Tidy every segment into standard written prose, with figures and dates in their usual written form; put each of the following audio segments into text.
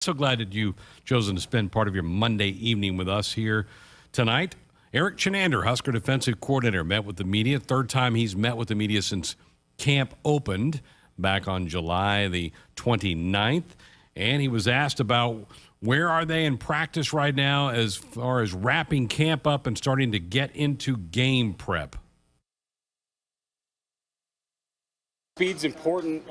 So glad that you've chosen to spend part of your Monday evening with us here tonight. Eric Chinander, Husker defensive coordinator, met with the media. Third time he's met with the media since camp opened back on July the 29th. And he was asked about where are they in practice right now as far as wrapping camp up and starting to get into game prep. Speed's important.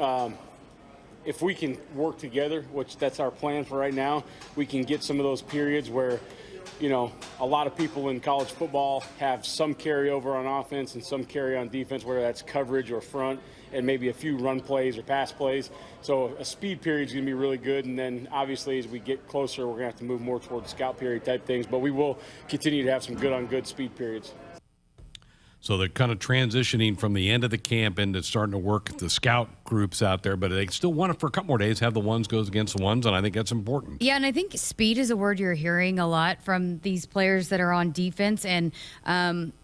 If we can work together, which that's our plan for right now, we can get some of those periods where, you know, a lot of people in college football have some carryover on offense and some carry on defense, whether that's coverage or front, and maybe a few run plays or pass plays. So a speed period is going to be really good. And then obviously as we get closer, we're going to have to move more towards scout period type things. But we will continue to have some good on good speed periods. So they're kind of transitioning from the end of the camp into starting to work the scout groups out there, but they still want to, for a couple more days, have the ones goes against the ones, and I think that's important. Yeah, and I think speed is a word you're hearing a lot from these players that are on defense, and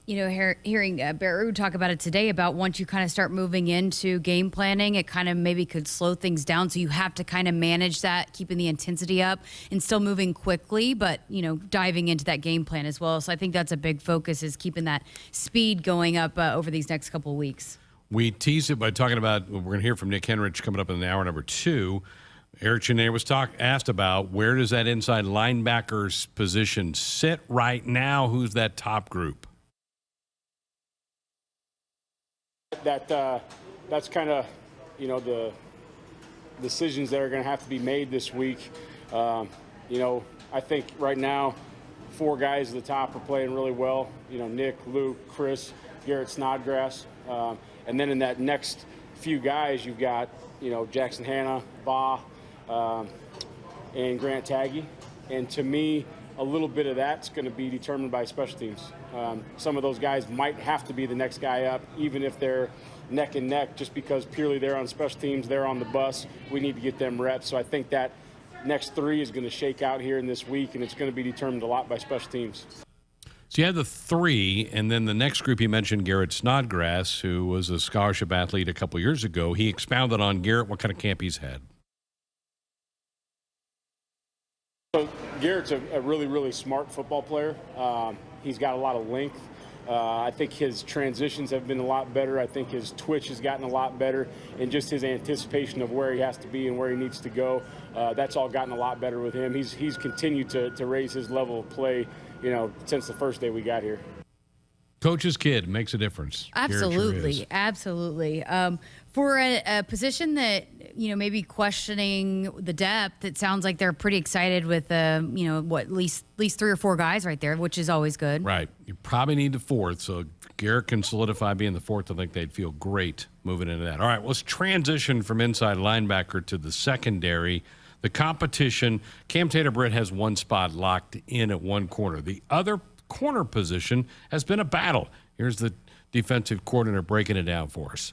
hearing Beru talk about it today about once you kind of start moving into game planning, it kind of maybe could slow things down, so you have to kind of manage that, keeping the intensity up and still moving quickly, but, you know, diving into that game plan as well. So I think that's a big focus, is keeping that speed going up over these next couple of weeks. We teased it by talking about, we're going to hear from Nick Henrich coming up in hour number 2. Eric Chinander was asked about where does that inside linebacker's position sit right now? Who's that top group? That's kind of, you know, the decisions that are going to have to be made this week. I think right now 4 guys at the top are playing really well. You know, Nick, Luke, Chris, Garrett Snodgrass. And then in that next few guys, you've got, you know, Jackson Hanna, Ba, and Grant Taggy. And to me, a little bit of that's going to be determined by special teams. Some of those guys might have to be the next guy up, even if they're neck and neck, just because purely they're on special teams, they're on the bus. We need to get them reps. So I think that next 3 is going to shake out here in this week, and it's going to be determined a lot by special teams. So you had the 3, and then the next group you mentioned, Garrett Snodgrass, who was a scholarship athlete a couple years ago. He expounded on Garrett, what kind of camp he's had. So Garrett's a really, really smart football player. He's got a lot of length. I think his transitions have been a lot better. I think his twitch has gotten a lot better, and just his anticipation of where he has to be and where he needs to go, that's all gotten a lot better with him. He's continued to raise his level of play, you know, since the first day we got here. Coach's kid makes a difference. Absolutely, absolutely. For a position that, you know, maybe questioning the depth, it sounds like they're pretty excited with, at least 3 or 4 guys right there, which is always good. Right. You probably need the 4th, so Garrett can solidify being the 4th. I think they'd feel great moving into that. All right, let's transition from inside linebacker to the secondary. The competition, Cam Tater-Britt has one spot locked in at one corner. The other corner position has been a battle. Here's the defensive coordinator breaking it down for us.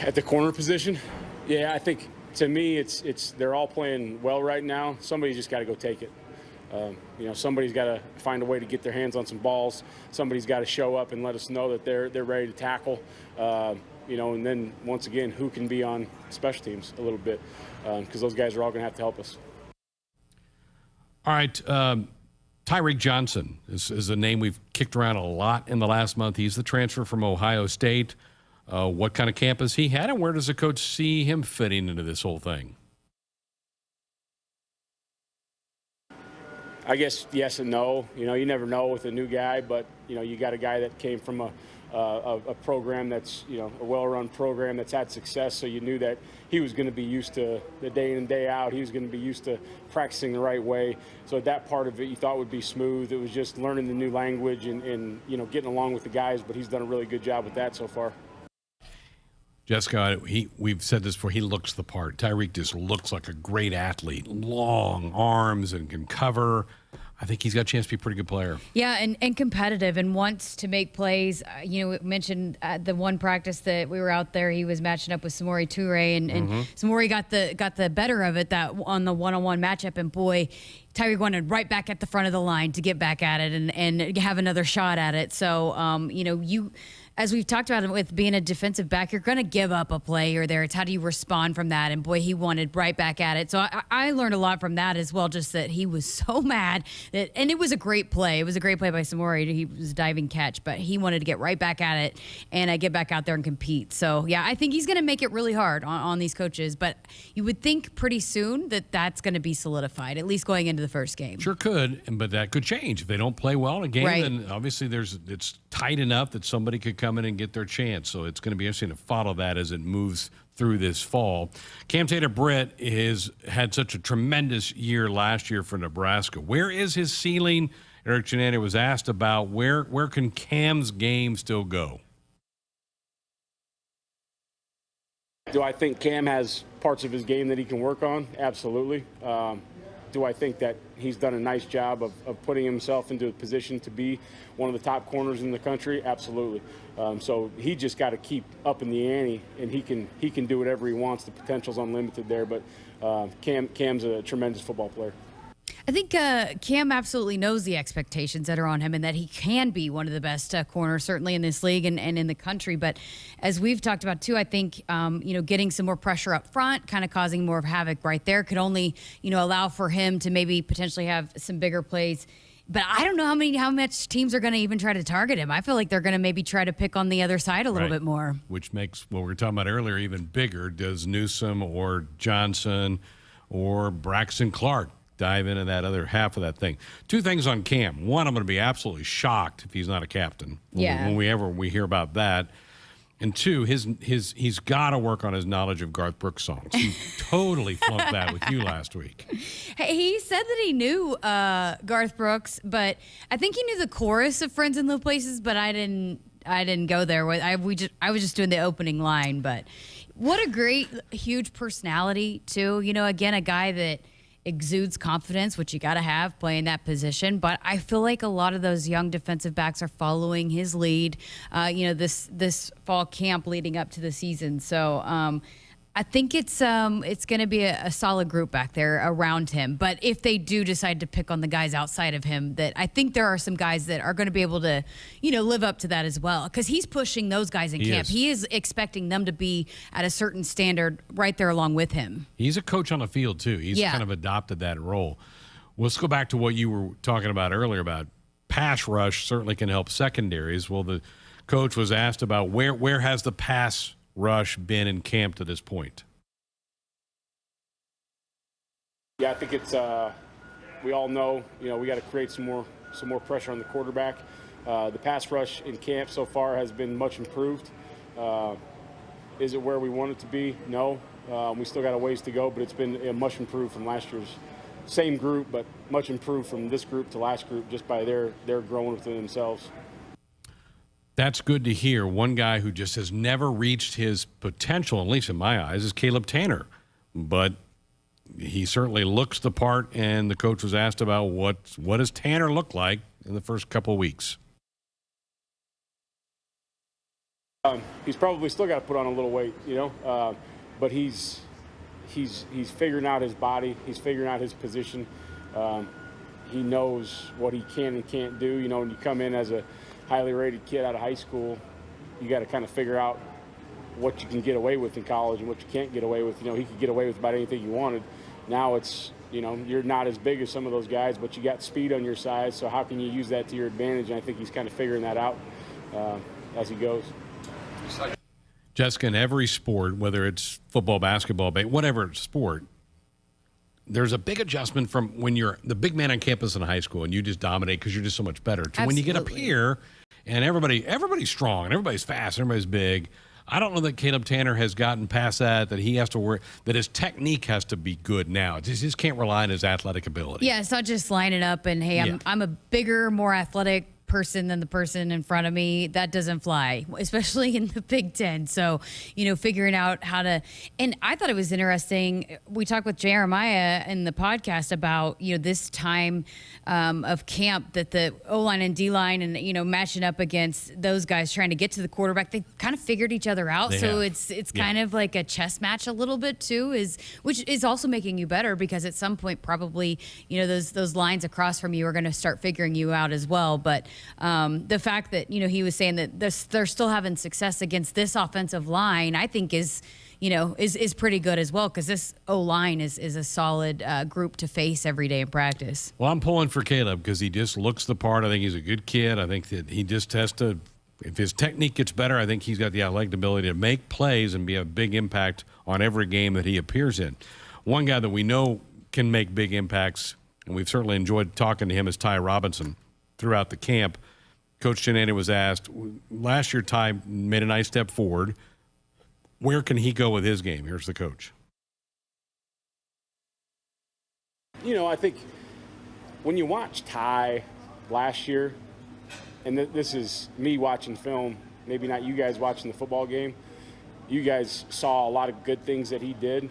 At the corner position, yeah, I think to me it's they're all playing well right now. Somebody's just got to go take it. Somebody's got to find a way to get their hands on some balls. Somebody's got to show up and let us know that they're ready to tackle. And then once again, who can be on special teams a little bit, because those guys are all going to have to help us. All right, Tyrik Johnson is a name we've kicked around a lot in the last month. He's the transfer from Ohio State. What kind of camp has he had, and where does the coach see him fitting into this whole thing? I guess yes and no. You know, you never know with a new guy, but, you know, you got a guy that came from a program that's, you know, a well-run program that's had success, so you knew that he was going to be used to the day in and day out. He was going to be used to practicing the right way. So that part of it you thought would be smooth. It was just learning the new language and getting along with the guys, but he's done a really good job with that so far. Jessica, we've said this before, he looks the part. Tyrik just looks like a great athlete, long arms and can cover. I think he's got a chance to be a pretty good player. Yeah, and competitive and wants to make plays. We mentioned at the one practice that we were out there, he was matching up with Samori Toure, and Samori got the better of it that on the one-on-one matchup, and boy, Tyrik wanted right back at the front of the line to get back at it and have another shot at it. So, as we've talked about with being a defensive back, you're going to give up a play or there. It's how do you respond from that? And boy, he wanted right back at it. So I learned a lot from that as well, just that he was so mad and it was a great play. It was a great play by Samori. He was a diving catch, but he wanted to get right back at it and get back out there and compete. So yeah, I think he's going to make it really hard on these coaches, but you would think pretty soon that that's going to be solidified, at least going into the first game. Sure could, but that could change. If they don't play well in a game, right, then obviously it's tight enough that somebody could come in and get their chance. So it's going to be interesting to follow that as it moves through this fall. Cam Taylor-Britt has had such a tremendous year last year for Nebraska. Where is his ceiling? Eric Chenander was asked about where can Cam's game still go? Do I think Cam has parts of his game that he can work on? Absolutely. Do I think that he's done a nice job of putting himself into a position to be one of the top corners in the country? Absolutely. So he just got to keep up in the ante, and he can do whatever he wants. The potential's unlimited there, but Cam's a tremendous football player. I think Cam absolutely knows the expectations that are on him and that he can be one of the best corners, certainly in this league and in the country. But as we've talked about, too, I think, getting some more pressure up front, kind of causing more of havoc right there could only, allow for him to maybe potentially have some bigger plays. But I don't know how much teams are going to even try to target him. I feel like they're going to maybe try to pick on the other side a little bit more. Which makes what we were talking about earlier even bigger. Does Newsome or Johnson or Braxton Clark dive into that other half of that thing? Two things on Cam. One, I'm going to be absolutely shocked if he's not a captain. When we hear about that. And two, he's got to work on his knowledge of Garth Brooks songs. He totally flunked that with you last week. Hey, he said that he knew Garth Brooks, but I think he knew the chorus of "Friends in Low Places," but I didn't go there. I was just doing the opening line. But what a great, huge personality too. Again, a guy that exudes confidence, which you got to have playing that position. But I feel like a lot of those young defensive backs are following his lead, this fall camp leading up to the season. So I think it's going to be a solid group back there around him. But if they do decide to pick on the guys outside of him, that I think there are some guys that are going to be able to, live up to that as well. Because he's pushing those guys in camp. He is expecting them to be at a certain standard right there along with him. He's a coach on the field, too. He's kind of adopted that role. Well, let's go back to what you were talking about earlier about pass rush certainly can help secondaries. Well, the coach was asked about where has the pass rush been in camp to this point? Yeah, I think it's we all know, we got to create some more pressure on the quarterback. The pass rush in camp so far has been much improved. Is it where we want it to be? No. We still got a ways to go, but it's been much improved from last year's same group, but much improved from this group to last group just by their growing within themselves. That's good to hear. One guy who just has never reached his potential, at least in my eyes, is Caleb Tanner. But he certainly looks the part, and the coach was asked about what does Tanner look like in the first couple of weeks. He's probably still got to put on a little weight, but he's figuring out his body. He's figuring out his position. He knows what he can and can't do. When you come in as a highly rated kid out of high school, you got to kind of figure out what you can get away with in college and what you can't get away with. He could get away with about anything you wanted. Now it's, you're not as big as some of those guys, but you got speed on your side, so how can you use that to your advantage? And I think he's kind of figuring that out as he goes. Jessica, in every sport, whether it's football, basketball, whatever sport, there's a big adjustment from when you're the big man on campus in high school and you just dominate because you're just so much better to when you get up here and everybody's strong and everybody's fast, everybody's big. I don't know that Caleb Tanner has gotten past that he has to work, that his technique has to be good now. He just can't rely on his athletic ability. Yeah, it's not just lining up and, hey, I'm a bigger, more athletic person than the person in front of me. That doesn't fly, especially in the Big Ten. So, figuring out how to, and I thought it was interesting. We talked with Jeremiah in the podcast about, this time of camp that the O-line and D-line and, matching up against those guys trying to get to the quarterback, they kind of figured each other out. So it's kind of like a chess match a little bit too, which is also making you better, because at some point probably, those lines across from you are going to start figuring you out as well. But the fact that, he was saying that they're still having success against this offensive line, I think is pretty good as well, because this O-line is a solid group to face every day in practice. Well, I'm pulling for Caleb because he just looks the part. I think he's a good kid. I think that he just has to, if his technique gets better, I think he's got the athletic ability to make plays and be a big impact on every game that he appears in. One guy that we know can make big impacts, and we've certainly enjoyed talking to him, is Ty Robinson throughout the camp. Coach Chenander was asked, last year Ty made a nice step forward. Where can he go with his game? Here's the coach. I think when you watch Ty last year, and this is me watching film, maybe not you guys watching the football game, you guys saw a lot of good things that he did.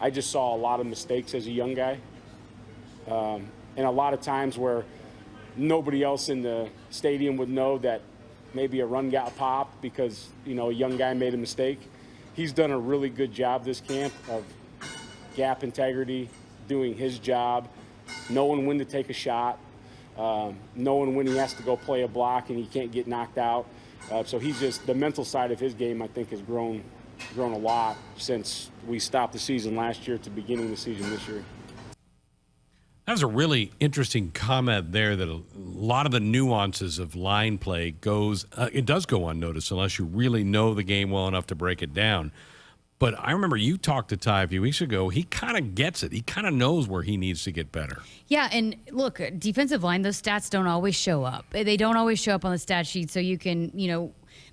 I just saw a lot of mistakes as a young guy. And a lot of times where nobody else in the stadium would know that maybe a run got popped because, a young guy made a mistake. He's done a really good job this camp of gap integrity, doing his job, knowing when to take a shot, knowing when he has to go play a block and he can't get knocked out. So he's just, the mental side of his game, I think, has grown a lot since we stopped the season last year to beginning the season this year. That was a really interesting comment there, that a lot of the nuances of line play it does go unnoticed unless you really know the game well enough to break it down. But I remember you talked to Ty a few weeks ago. He kind of gets it. He kind of knows where he needs to get better. Yeah, and look, defensive line, those stats don't always show up. They don't always show up on the stat sheet, so you can,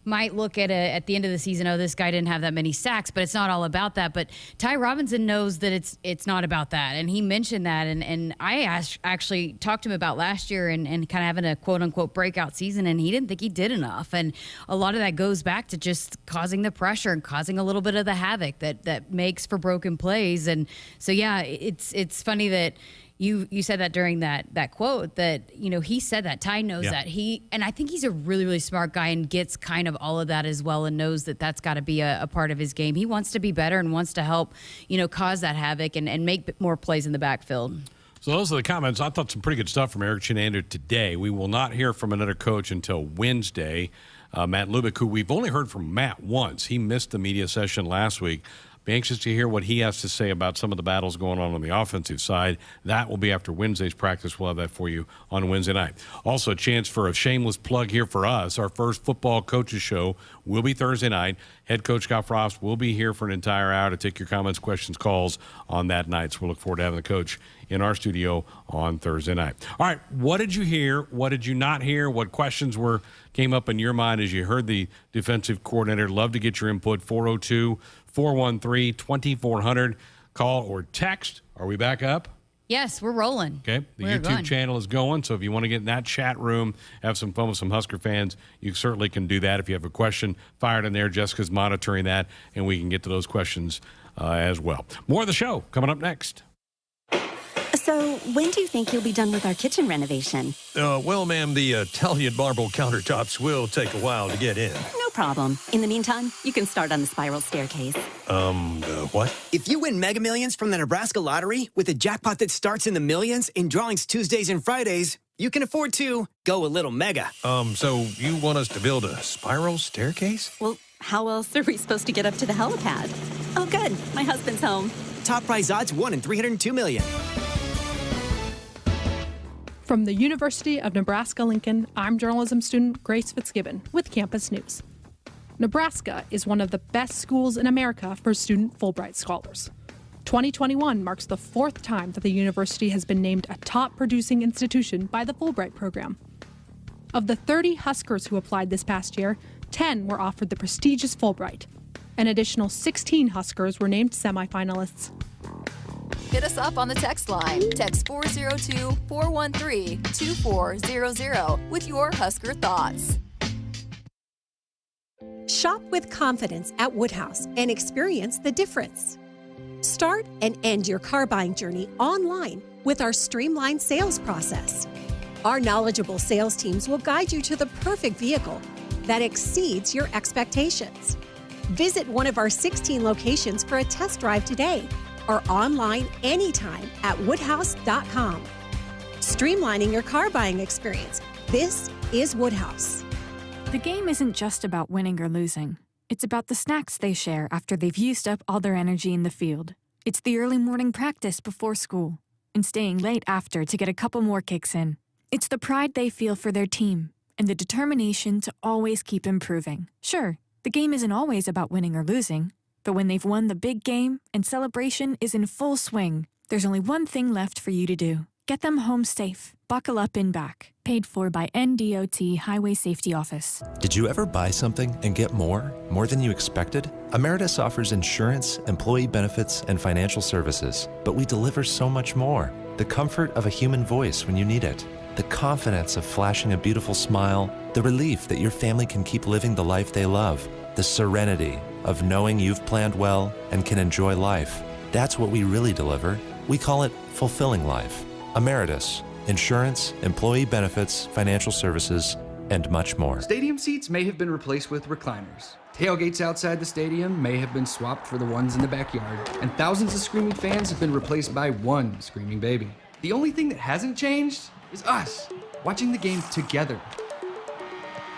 might look at the end of the season, oh, this guy didn't have that many sacks, but it's not all about that. But Ty Robinson knows that it's not about that, and he mentioned that. And I actually talked to him about last year and kind of having a quote-unquote breakout season, and he didn't think he did enough. And a lot of that goes back to just causing the pressure and causing a little bit of the havoc that makes for broken plays. And so, yeah, it's funny that you said that during that quote, that he said that Ty knows that and I think he's a really, really smart guy and gets kind of all of that as well, and knows that that's got to be a part of his game. He wants to be better and wants to help cause that havoc and make more plays in the backfield. So those are the comments. I thought some pretty good stuff from Erik Chinander today. We will not hear from another coach until Wednesday. Matt Lubick, who we've only heard from Matt once. He missed the media session last week. Be anxious to hear what he has to say about some of the battles going on the offensive side. That will be after Wednesday's practice. We'll have that for you on Wednesday night. Also, a chance for a shameless plug here for us. Our first football coaches show will be Thursday night. Head coach Scott Frost will be here for an entire hour to take your comments, questions, calls on that night. So we'll look forward to having the coach in our studio on Thursday night. All right, what did you hear? What did you not hear? What questions came up in your mind as you heard the defensive coordinator? Love to get your input. 402-413-2400. Call or text. Are we back up? Yes, we're rolling. Okay. The YouTube channel is going, so if you want to get in that chat room, have some fun with some Husker fans, you certainly can do that. If you have a question, fire it in there. Jessica's monitoring that, and we can get to those questions as well. More of the show coming up next. So, when do you think you'll be done with our kitchen renovation? Well, ma'am, the Italian marble countertops will take a while to get in. No problem. In the meantime, you can start on the spiral staircase. What? If you win Mega Millions from the Nebraska Lottery with a jackpot that starts in the millions in drawings Tuesdays and Fridays, you can afford to go a little mega. So you want us to build a spiral staircase? Well, how else are we supposed to get up to the helipad? Oh, good. My husband's home. Top prize odds 1 in 302 million. From the University of Nebraska-Lincoln, I'm journalism student Grace Fitzgibbon with Campus News. Nebraska is one of the best schools in America for student Fulbright scholars. 2021 marks the 4th time that the university has been named a top producing institution by the Fulbright program. Of the 30 Huskers who applied this past year, 10 were offered the prestigious Fulbright. An additional 16 Huskers were named semifinalists. hit us up on the text line. Text 402-413-2400 with your Husker thoughts. Shop with confidence at Woodhouse and experience the difference. Start and end your car buying journey online with our streamlined sales process. Our knowledgeable sales teams will guide you to the perfect vehicle that exceeds your expectations. Visit one of our 16 locations for a test drive today or online anytime at woodhouse.com. Streamlining your car buying experience. This is Woodhouse. The game isn't just about winning or losing. It's about the snacks they share after they've used up all their energy in the field. It's the early morning practice before school and staying late after to get a couple more kicks in. It's the pride they feel for their team and the determination to always keep improving. Sure, the game isn't always about winning or losing, but when they've won the big game and celebration is in full swing, there's only one thing left for you to do. Get them home safe. Buckle up and back. Paid for by NDOT Highway Safety Office. Did you ever buy something and get more than you expected? Emeritus offers insurance, employee benefits, and financial services, but we deliver so much more. The comfort of a human voice when you need it. The confidence of flashing a beautiful smile. The relief that your family can keep living the life they love. The serenity of knowing you've planned well and can enjoy life. That's what we really deliver. We call it fulfilling life. Emeritus. Insurance, employee benefits, financial services, and much more. Stadium seats may have been replaced with recliners. Tailgates outside the stadium may have been swapped for the ones in the backyard. And thousands of screaming fans have been replaced by one screaming baby. The only thing that hasn't changed is us, watching the game together.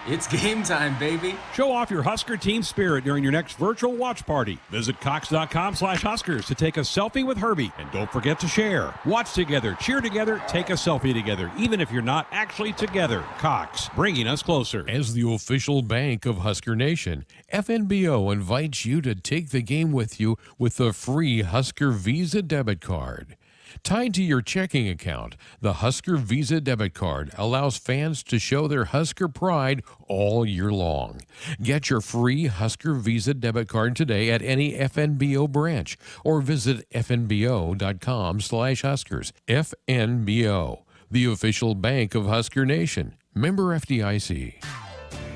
It's game time, baby. Show off your Husker team spirit during your next virtual watch party. Visit Cox.com/Huskers to take a selfie with Herbie. And don't forget to share. Watch together, cheer together, take a selfie together, even if you're not actually together. Cox, bringing us closer. As the official bank of Husker Nation, FNBO invites you to take the game with you with the free Husker Visa debit card. Tied to your checking account, the Husker Visa debit card allows fans to show their Husker pride all year long. Get your free Husker Visa debit card today at any FNBO branch or visit fnbo.com/Huskers. FNBO, the official bank of Husker Nation. Member FDIC.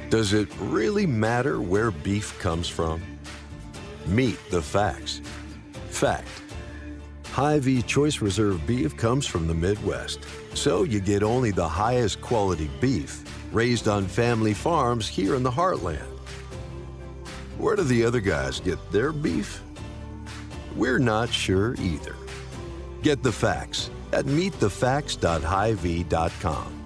Does it really matter where beef comes from? Meet the facts. Fact. Hy-Vee Choice Reserve beef comes from the Midwest, so you get only the highest quality beef raised on family farms here in the heartland. Where do the other guys get their beef? We're not sure either. Get the facts at meetthefacts.hyvee.com.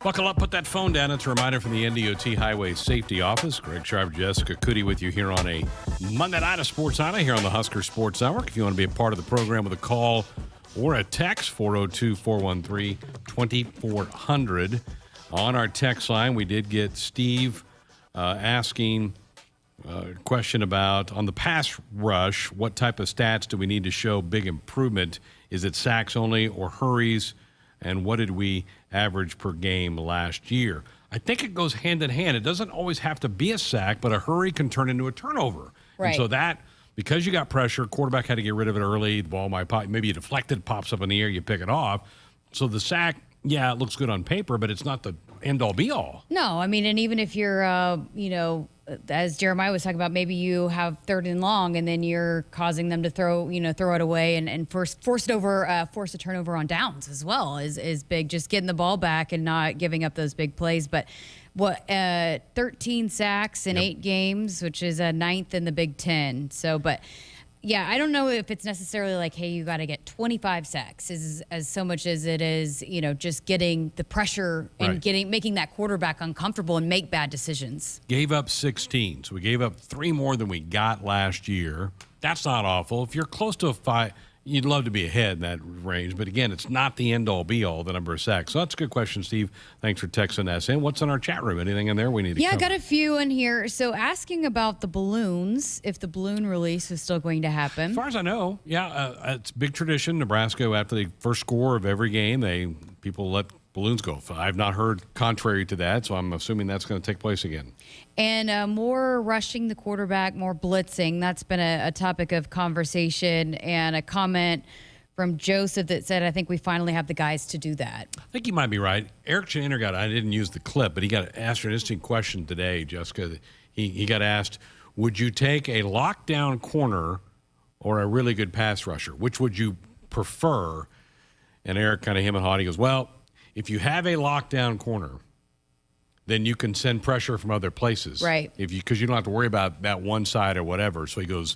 Buckle up, put that phone down. It's a reminder from the NDOT Highway Safety Office. Greg Sharpe Jessica Coody with you here on a Monday night of Sports Night here on the Husker Sports Network. If you want to be a part of the program with a call or a text, 402-413-2400. On our text line, we did get Steve asking a question about, on the pass rush, what type of stats do we need to show big improvement? Is it sacks only or hurries? And what did we average per game last year? I think it goes hand in hand. It doesn't always have to be a sack, but a hurry can turn into a turnover. Right. And so that, because you got pressure, quarterback had to get rid of it early. The ball might pop, maybe you deflect it, pops up in the air, you pick it off. So the sack, yeah, it looks good on paper, but it's not the end-all, be-all. No, I mean, and even if you're, as Jeremiah was talking about, maybe you have third and long, and then you're causing them to throw it away and force a turnover on downs as well is big. Just getting the ball back and not giving up those big plays. But 13 sacks in 8 games, which is a 9th in the Big Ten. So, but. Yeah, I don't know if it's necessarily like, hey, you got to get 25 sacks as so much as it is, just getting the pressure and making that quarterback uncomfortable and make bad decisions. Gave up 16, so we gave up 3 more than we got last year. That's not awful. If you're close to a 5, you'd love to be ahead in that range. But again, it's not the end-all, be-all, the number of sacks. So that's a good question, Steve. Thanks for texting us in. What's in our chat room? Anything in there we need to cover? I got a few in here. So asking about the balloons, if the balloon release is still going to happen. As far as I know, it's big tradition. Nebraska, after the first score of every game, people let balloons go. I've not heard contrary to that, so I'm assuming that's going to take place again. And more rushing the quarterback, more blitzing. That's been a topic of conversation, and a comment from Joseph that said, I think we finally have the guys to do that. I think you might be right. Eric Chenander I didn't use the clip, but he got asked an interesting question today, Jessica. He got asked, would you take a lockdown corner or a really good pass rusher? Which would you prefer? And Eric kind of him and hawed. He goes, well, if you have a lockdown corner, then you can send pressure from other places. Right. Because you don't have to worry about that one side or whatever. So he goes,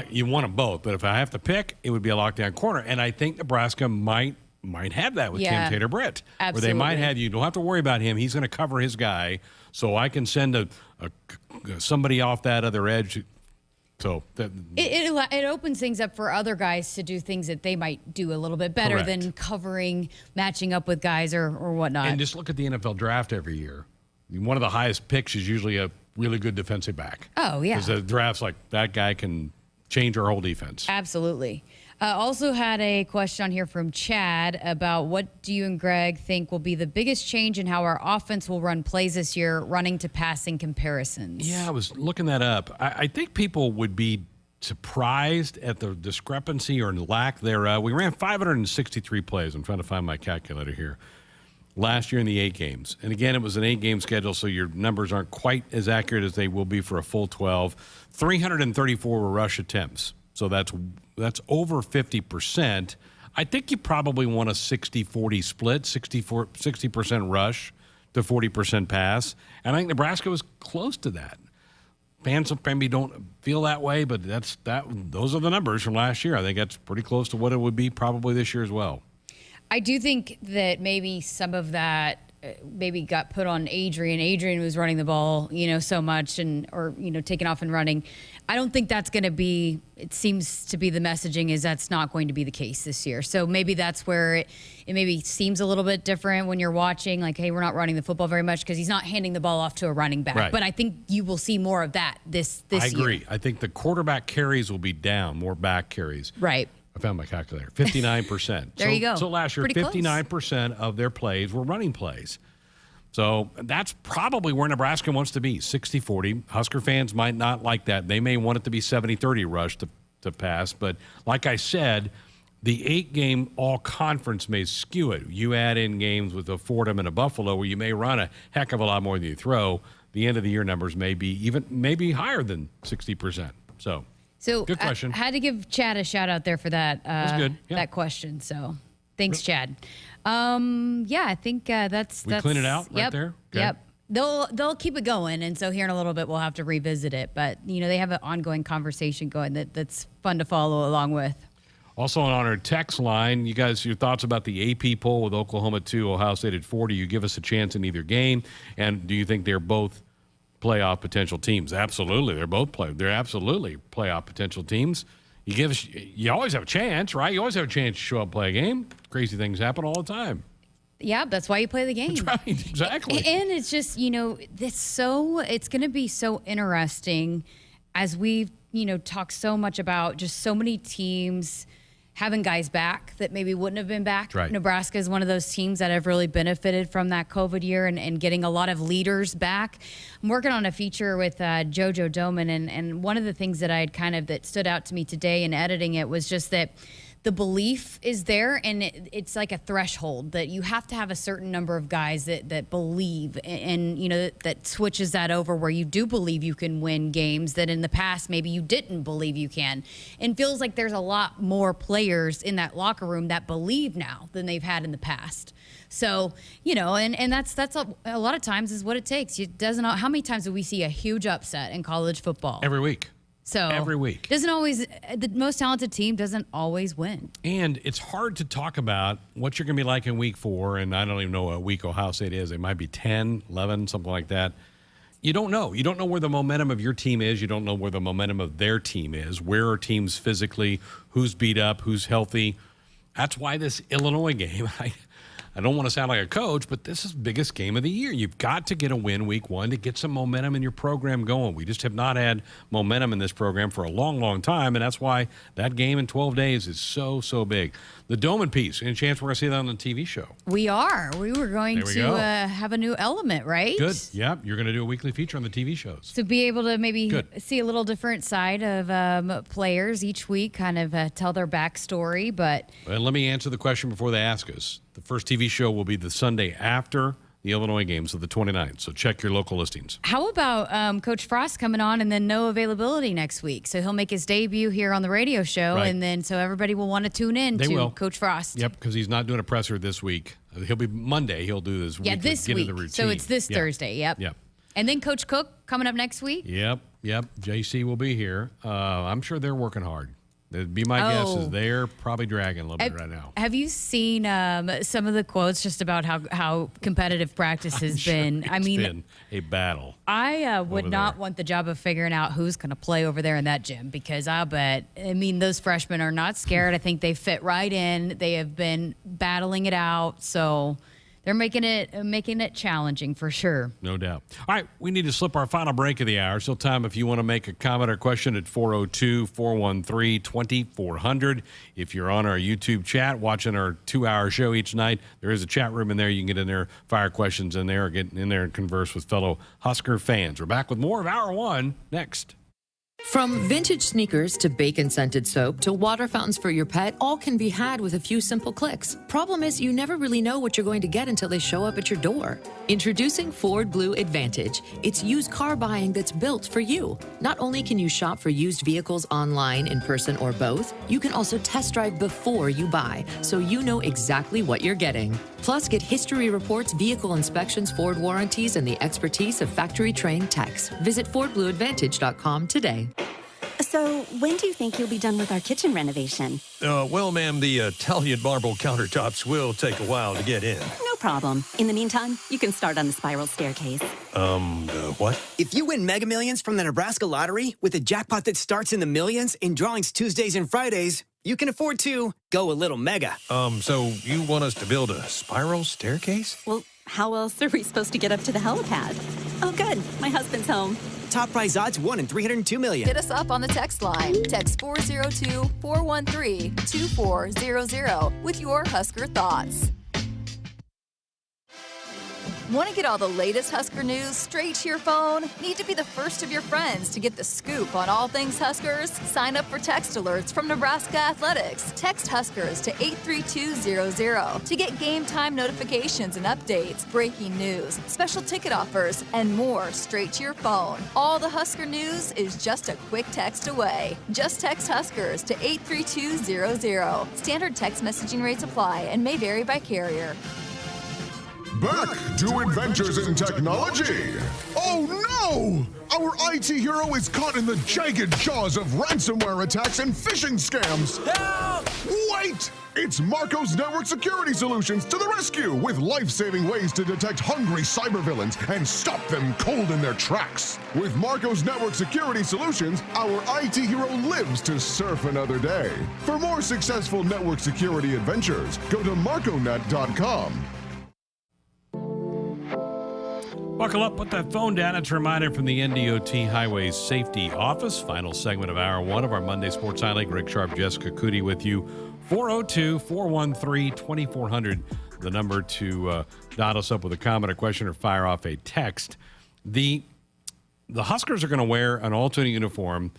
you want them both, but if I have to pick, it would be a lockdown corner. And I think Nebraska might have that with Tim Tater-Britt. Absolutely. Where they might have, you don't have to worry about him. He's going to cover his guy. So I can send somebody off that other edge. So it opens things up for other guys to do things that they might do a little bit better than covering, matching up with guys or whatnot. And just look at the NFL draft every year. One of the highest picks is usually a really good defensive back. Oh, yeah. Because the draft's like, that guy can change our whole defense. Absolutely. Also had a question on here from Chad about what do you and Greg think will be the biggest change in how our offense will run plays this year, running to passing comparisons? Yeah, I was looking that up. I think people would be surprised at the discrepancy or lack thereof. We ran 563 plays. I'm trying to find my calculator here. Last year in the 8 games. And again, it was an 8-game schedule, so your numbers aren't quite as accurate as they will be for a full 12. 334 were rush attempts. So that's over 50%. I think you probably want a 60-40 split, 60% rush to 40% pass. And I think Nebraska was close to that. Fans maybe don't feel that way, but those are the numbers from last year. I think that's pretty close to what it would be probably this year as well. I do think that maybe some of that maybe got put on Adrian. Adrian was running the ball, so much or taking off and running. I don't think that's going to be, it seems to be the messaging is that's not going to be the case this year. So maybe that's where it maybe seems a little bit different when you're watching, like, hey, we're not running the football very much because he's not handing the ball off to a running back. Right. But I think you will see more of that this year. I agree. I think the quarterback carries will be down, more back carries. Right. I found my calculator. 59%. There you go. So last year, 59% of their plays were running plays. So that's probably where Nebraska wants to be, 60-40. Husker fans might not like that. They may want it to be 70-30 rush to pass. But like I said, the 8-game all-conference may skew it. You add in games with a Fordham and a Buffalo where you may run a heck of a lot more than you throw. The end of the year numbers may be higher than 60%. So good question. I had to give Chad a shout out there for that. That's good. Yeah. That question. So thanks, Chad. I think that's we clean it out right there. Okay. Yep. They'll keep it going, and so here in a little bit we'll have to revisit it. But they have an ongoing conversation going that's fun to follow along with. Also on our text line, you guys, your thoughts about the AP poll with Oklahoma 2, Ohio State at 4. Do you give us a chance in either game, and do you think they're both playoff potential teams? Absolutely, they're absolutely playoff potential teams. You always have a chance, right? You always have a chance to show up and play a game. Crazy things happen all the time. Yeah, that's why you play the game. That's right, exactly. And it's just, it's going to be so interesting as we've, talked so much about just so many teams having guys back that maybe wouldn't have been back. Right. Nebraska is one of those teams that have really benefited from that COVID year and getting a lot of leaders back. I'm working on a feature with JoJo Doman, and one of the things that that stood out to me today in editing it was just that the belief is there, and it's like a threshold that you have to have a certain number of guys that believe, and that switches that over where you do believe you can win games that in the past maybe you didn't believe you can, and feels like there's a lot more players in that locker room that believe now than they've had in the past. So, and that's a lot of times is what it takes. How many times do we see a huge upset in college football? Every week. So every week. The most talented team doesn't always win. And it's hard to talk about what you're going to be like in week 4, and I don't even know what week Ohio State is. It might be 10, 11, something like that. You don't know. You don't know where the momentum of your team is. You don't know where the momentum of their team is. Where are teams physically? Who's beat up? Who's healthy? That's why this Illinois game, I don't want to sound like a coach, but this is the biggest game of the year. You've got to get a win week one to get some momentum in your program going. We just have not had momentum in this program for a long, long time, and that's why that game in 12 days is so, so big. The Doman piece, any chance we're going to see that on the TV show? We are. We were going to have a new element, right? Good. Yeah, you're going to do a weekly feature on the TV shows. To be able to maybe see a little different side of players each week, kind of tell their backstory. But well, let me answer the question before they ask us. The first TV show will be the Sunday after the Illinois game, so the 29th. So check your local listings. How about Coach Frost coming on and then no availability next week? So he'll make his debut here on the radio show, and then so everybody will want to tune in to Coach Frost. Yep, because he's not doing a presser this week. He'll be Monday. He'll do this. Yeah, this week. So it's this Thursday. Yep. Yep. And then Coach Cook coming up next week. Yep. JC will be here. I'm sure they're working hard. That'd be my guess is they're probably dragging a little bit right now. Have you seen some of the quotes just about how competitive practice has been? I mean, it's been a battle. I would not want the job of figuring out who's going to play over there in that gym, because those freshmen are not scared. I think they fit right in. They have been battling it out, so they're making it challenging for sure. No doubt. All right, we need to slip our final break of the hour. Still time if you want to make a comment or question at 402-413-2400. If you're on our YouTube chat watching our 2-hour show each night, there is a chat room in there. You can get in there, fire questions in there, or get in there and converse with fellow Husker fans. We're back with more of Hour 1 next. From vintage sneakers to bacon-scented soap to water fountains for your pet, all can be had with a few simple clicks. Problem is, you never really know what you're going to get until they show up at your door. Introducing Ford Blue Advantage. It's used car buying that's built for you. Not only can you shop for used vehicles online, in person, or both, you can also test drive before you buy, so you know exactly what you're getting. Plus, get history reports, vehicle inspections, Ford warranties, and the expertise of factory-trained techs. Visit FordBlueAdvantage.com today. So, when do you think you'll be done with our kitchen renovation? Well, ma'am, the Italian marble countertops will take a while to get in. No problem. In the meantime, you can start on the spiral staircase. What? If you win Mega Millions from the Nebraska Lottery with a jackpot that starts in the millions in drawings Tuesdays and Fridays, you can afford to go a little mega. So you want us to build a spiral staircase? Well, how else are we supposed to get up to the helipad? Oh, good. My husband's home. Top prize odds 1 in 302 million. Hit us up on the text line. Text 402-413-2400 with your Husker thoughts. Want to get all the latest Husker news straight to your phone? Need to be the first of your friends to get the scoop on all things Huskers? Sign up for text alerts from Nebraska Athletics. Text Huskers to 83200 to get game time notifications and updates, breaking news, special ticket offers, and more straight to your phone. All the Husker news is just a quick text away. Just text Huskers to 83200. Standard text messaging rates apply and may vary by carrier. Back to Adventures in Technology. Oh no! Our IT hero is caught in the jagged jaws of ransomware attacks and phishing scams. Help! Wait! It's Marco's Network Security Solutions to the rescue with life-saving ways to detect hungry cybervillains and stop them cold in their tracks. With Marco's Network Security Solutions, our IT hero lives to surf another day. For more successful network security adventures, go to marconet.com. Buckle up, put that phone down. It's a reminder from the NDOT Highway Safety Office. Final segment of Hour 1 of our Monday Sports Highlight. Greg Sharpe, Jessica Coody with you. 402-413-2400, the number to dot us up with a comment, a question, or fire off a text. The Huskers are going to wear an alternate uniform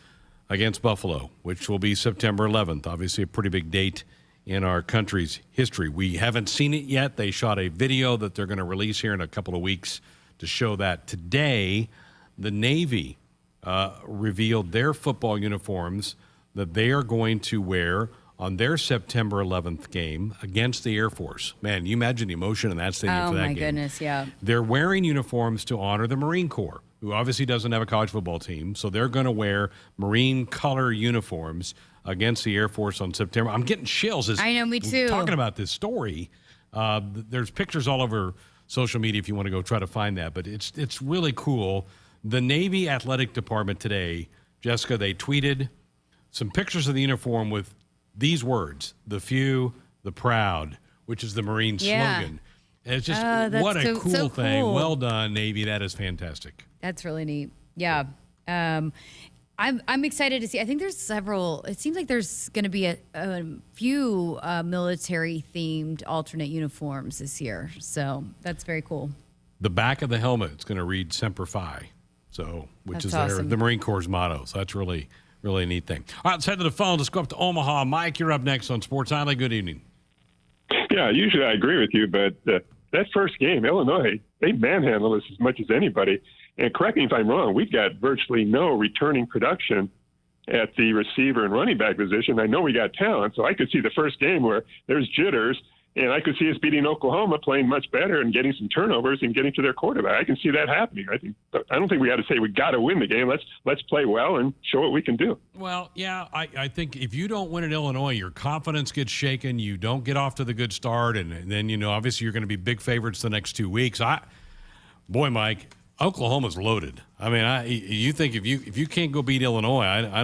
against Buffalo, which will be September 11th. Obviously a pretty big date in our country's history. We haven't seen it yet. They shot a video that they're going to release here in a couple of weeks to show that. Today, the Navy revealed their football uniforms that they are going to wear on their September 11th game against the Air Force. Man, you imagine the emotion in that stadium for that game. Oh, my goodness, yeah. They're wearing uniforms to honor the Marine Corps, who obviously doesn't have a college football team, so they're going to wear Marine color uniforms against the Air Force on September. I'm getting chills. I know, me too. Talking about this story, there's pictures all over social media if you want to go try to find that, but it's really cool. The Navy Athletic Department today, Jessica, they tweeted some pictures of the uniform with these words: the few, the proud. which is the Marine Yeah. slogan. And it's just That's what a so cool thing. cool. Well done, Navy. That is fantastic. That's really neat. Yeah. I'm excited to see. I think there's several. It seems like there's going to be a few military-themed alternate uniforms this year. So that's very cool. The back of the helmet is going to read Semper Fi, which That's is awesome. the Marine Corps' motto. So that's really a neat thing. All right, let's head to the phone. Let's go up to Omaha. Mike, you're up next on Sports Island. Good evening. Yeah, usually I agree with you, but that first game, Illinois, they manhandled us as much as anybody. And correct me if I'm wrong, we've got virtually no returning production at the receiver and running back position. I know we got talent, so I could see the first game where there's jitters, and I could see us beating Oklahoma, playing much better and getting some turnovers and getting to their quarterback. I can see that happening. I don't think we got to say we got to win the game. Let's play well and show what we can do. Well, yeah, I think if you don't win at Illinois, your confidence gets shaken. You don't get off to the good start, and then obviously you're going to be big favorites the next 2 weeks. Mike, Oklahoma's loaded. I mean, you think if you can't go beat Illinois, I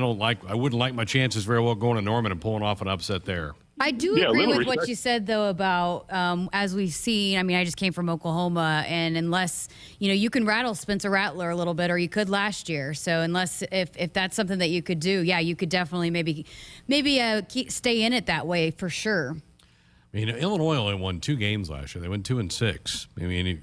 wouldn't like my chances very well going to Norman and pulling off an upset there. I do agree with what you said, though, about as we've seen. I mean, I just came from Oklahoma, and unless you can rattle Spencer Rattler a little bit, or you could last year. So unless if that's something that you could do, yeah, you could definitely maybe stay in it that way for sure. I mean, Illinois only won 2 games last year. They went 2-6. I mean,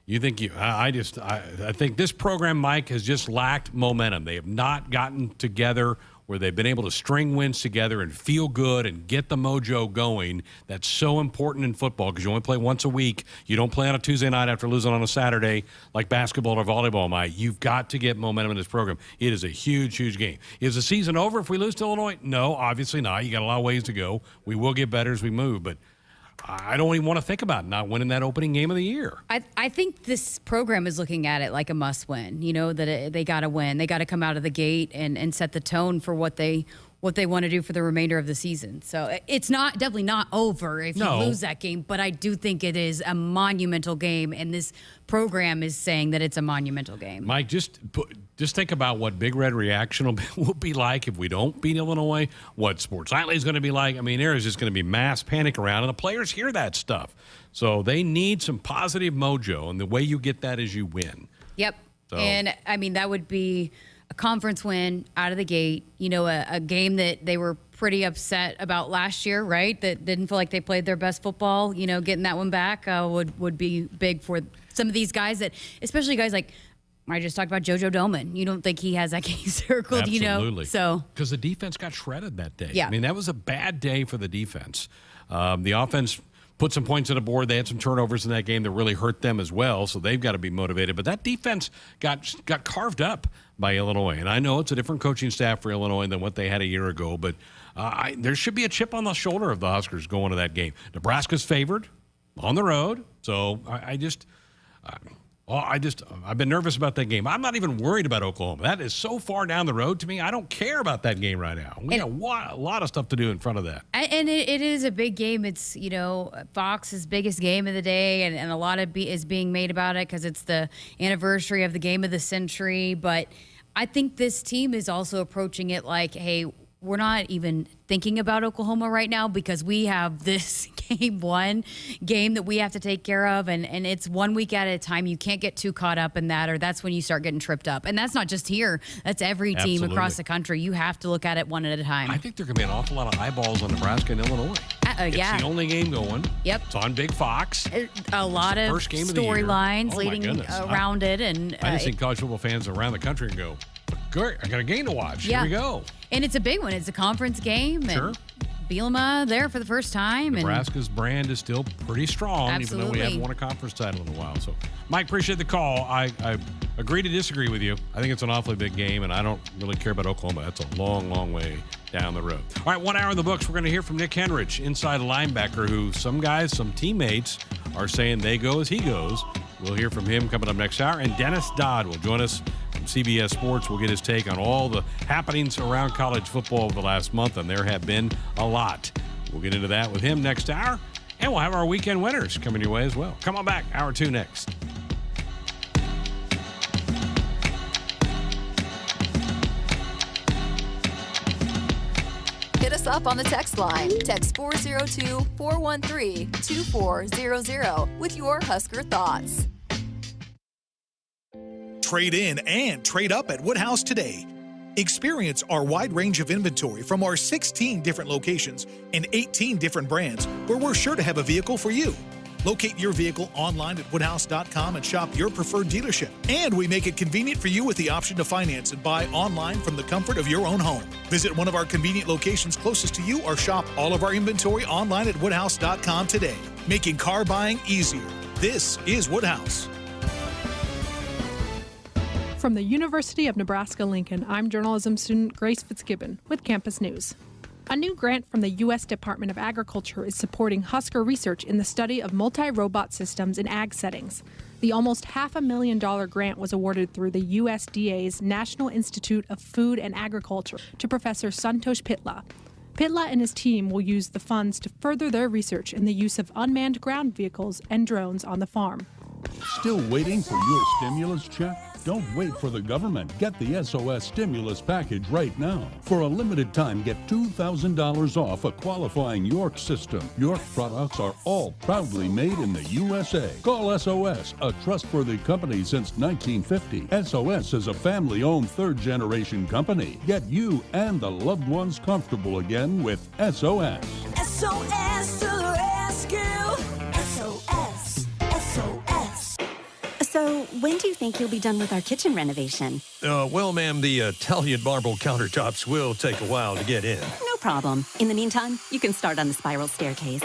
I think this program, Mike, has just lacked momentum. They have not gotten together where they've been able to string wins together and feel good and get the mojo going. That's so important in football because you only play once a week. You don't play on a Tuesday night after losing on a Saturday like basketball or volleyball, Mike. You've got to get momentum in this program. It is a huge, huge game. Is the season over if we lose to Illinois? No, obviously not. You got a lot of ways to go. We will get better as we move, but I don't even want to think about not winning that opening game of the year. I think this program is looking at it like a must win, that they got to win. They got to come out of the gate and set the tone for what they want to do for the remainder of the season. So it's definitely not over if you lose that game, but I do think it is a monumental game, and this program is saying that it's a monumental game. Mike, just think about what Big Red reaction will be like if we don't beat Illinois, what Sports Nightly is going to be like. I mean, there is just going to be mass panic around, and the players hear that stuff. So they need some positive mojo, and the way you get that is you win. Yep. So. And, I mean, that would be a conference win out of the gate, a game that they were pretty upset about last year, right? That didn't feel like they played their best football. Getting that one back would be big for some of these guys especially guys like I just talked about JoJo Doman. You don't think he has that game circled, Absolutely. So because the defense got shredded that day. Yeah. I mean, that was a bad day for the defense. The offense put some points on the board. They had some turnovers in that game that really hurt them as well, so they've got to be motivated. But that defense got carved up by Illinois. And I know it's a different coaching staff for Illinois than what they had a year ago, but there should be a chip on the shoulder of the Huskers going to that game. Nebraska's favored on the road, so I've been nervous about that game. I'm not even worried about Oklahoma. That is so far down the road to me. I don't care about that game right now. We got a lot of stuff to do in front of that. And it is a big game. It's, Fox's biggest game of the day, and a lot is being made about it because it's the anniversary of the game of the century. But I think this team is also approaching it like, hey, we're not even thinking about Oklahoma right now because we have this game that we have to take care of, and it's 1 week at a time. You can't get too caught up in that, or that's when you start getting tripped up. And that's not just here. That's every team Absolutely. Across the country. You have to look at it one at a time. I think there could be an awful lot of eyeballs on Nebraska and Illinois. It's the only game going. Yep. It's on Big Fox. A lot of storylines leading around it. And I just think college football fans around the country can go, great, I got a game to watch. Yeah. Here we go. And it's a big one. It's a conference game. Sure. And Bielema there for the first time. Nebraska's brand is still pretty strong, Absolutely. even though we haven't won a conference title in a while. So, Mike, appreciate the call. I agree to disagree with you. I think it's an awfully big game, and I don't really care about Oklahoma. That's a long, long way down the road. All right, 1 hour in the books. We're going to hear from Nick Henrich, inside linebacker, who some teammates are saying they go as he goes. We'll hear from him coming up next hour. And Dennis Dodd will join us from CBS Sports. We'll get his take on all the happenings around college football over the last month, and there have been a lot. We'll get into that with him next hour, and we'll have our weekend winners coming your way as well. Come on back, hour 2 next. Hit us up on the text line. Text 402-413-2400 with your Husker thoughts. Trade in and trade up at Woodhouse today. Experience our wide range of inventory from our 16 different locations and 18 different brands, where we're sure to have a vehicle for you. Locate your vehicle online at woodhouse.com and shop your preferred dealership. And we make it convenient for you with the option to finance and buy online from the comfort of your own home. Visit one of our convenient locations closest to you or shop all of our inventory online at woodhouse.com today. Making car buying easier. This is Woodhouse. From the University of Nebraska-Lincoln, I'm journalism student Grace Fitzgibbon with Campus News. A new grant from the U.S. Department of Agriculture is supporting Husker research in the study of multi-robot systems in ag settings. The almost $500,000 grant was awarded through the USDA's National Institute of Food and Agriculture to Professor Santosh Pitla. Pitla and his team will use the funds to further their research in the use of unmanned ground vehicles and drones on the farm. Still waiting for your stimulus check? Don't wait for the government. Get the SOS stimulus package right now. For a limited time, get $2,000 off a qualifying York system. York products are all proudly made in the USA. Call SOS, a trustworthy company since 1950. SOS is a family-owned third-generation company. Get you and the loved ones comfortable again with SOS. SOS to the rescue. SOS. SOS. So, when do you think you'll be done with our kitchen renovation? Well, ma'am, the Italian marble countertops will take a while to get in. No problem. In the meantime, you can start on the spiral staircase.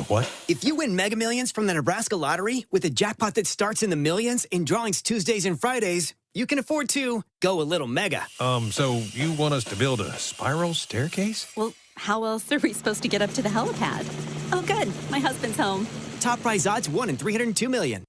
What? If you win Mega Millions from the Nebraska Lottery with a jackpot that starts in the millions in drawings Tuesdays and Fridays, you can afford to go a little mega. So you want us to build a spiral staircase? Well, how else are we supposed to get up to the helipad? Oh, good. My husband's home. Top prize odds 1 in 302 million.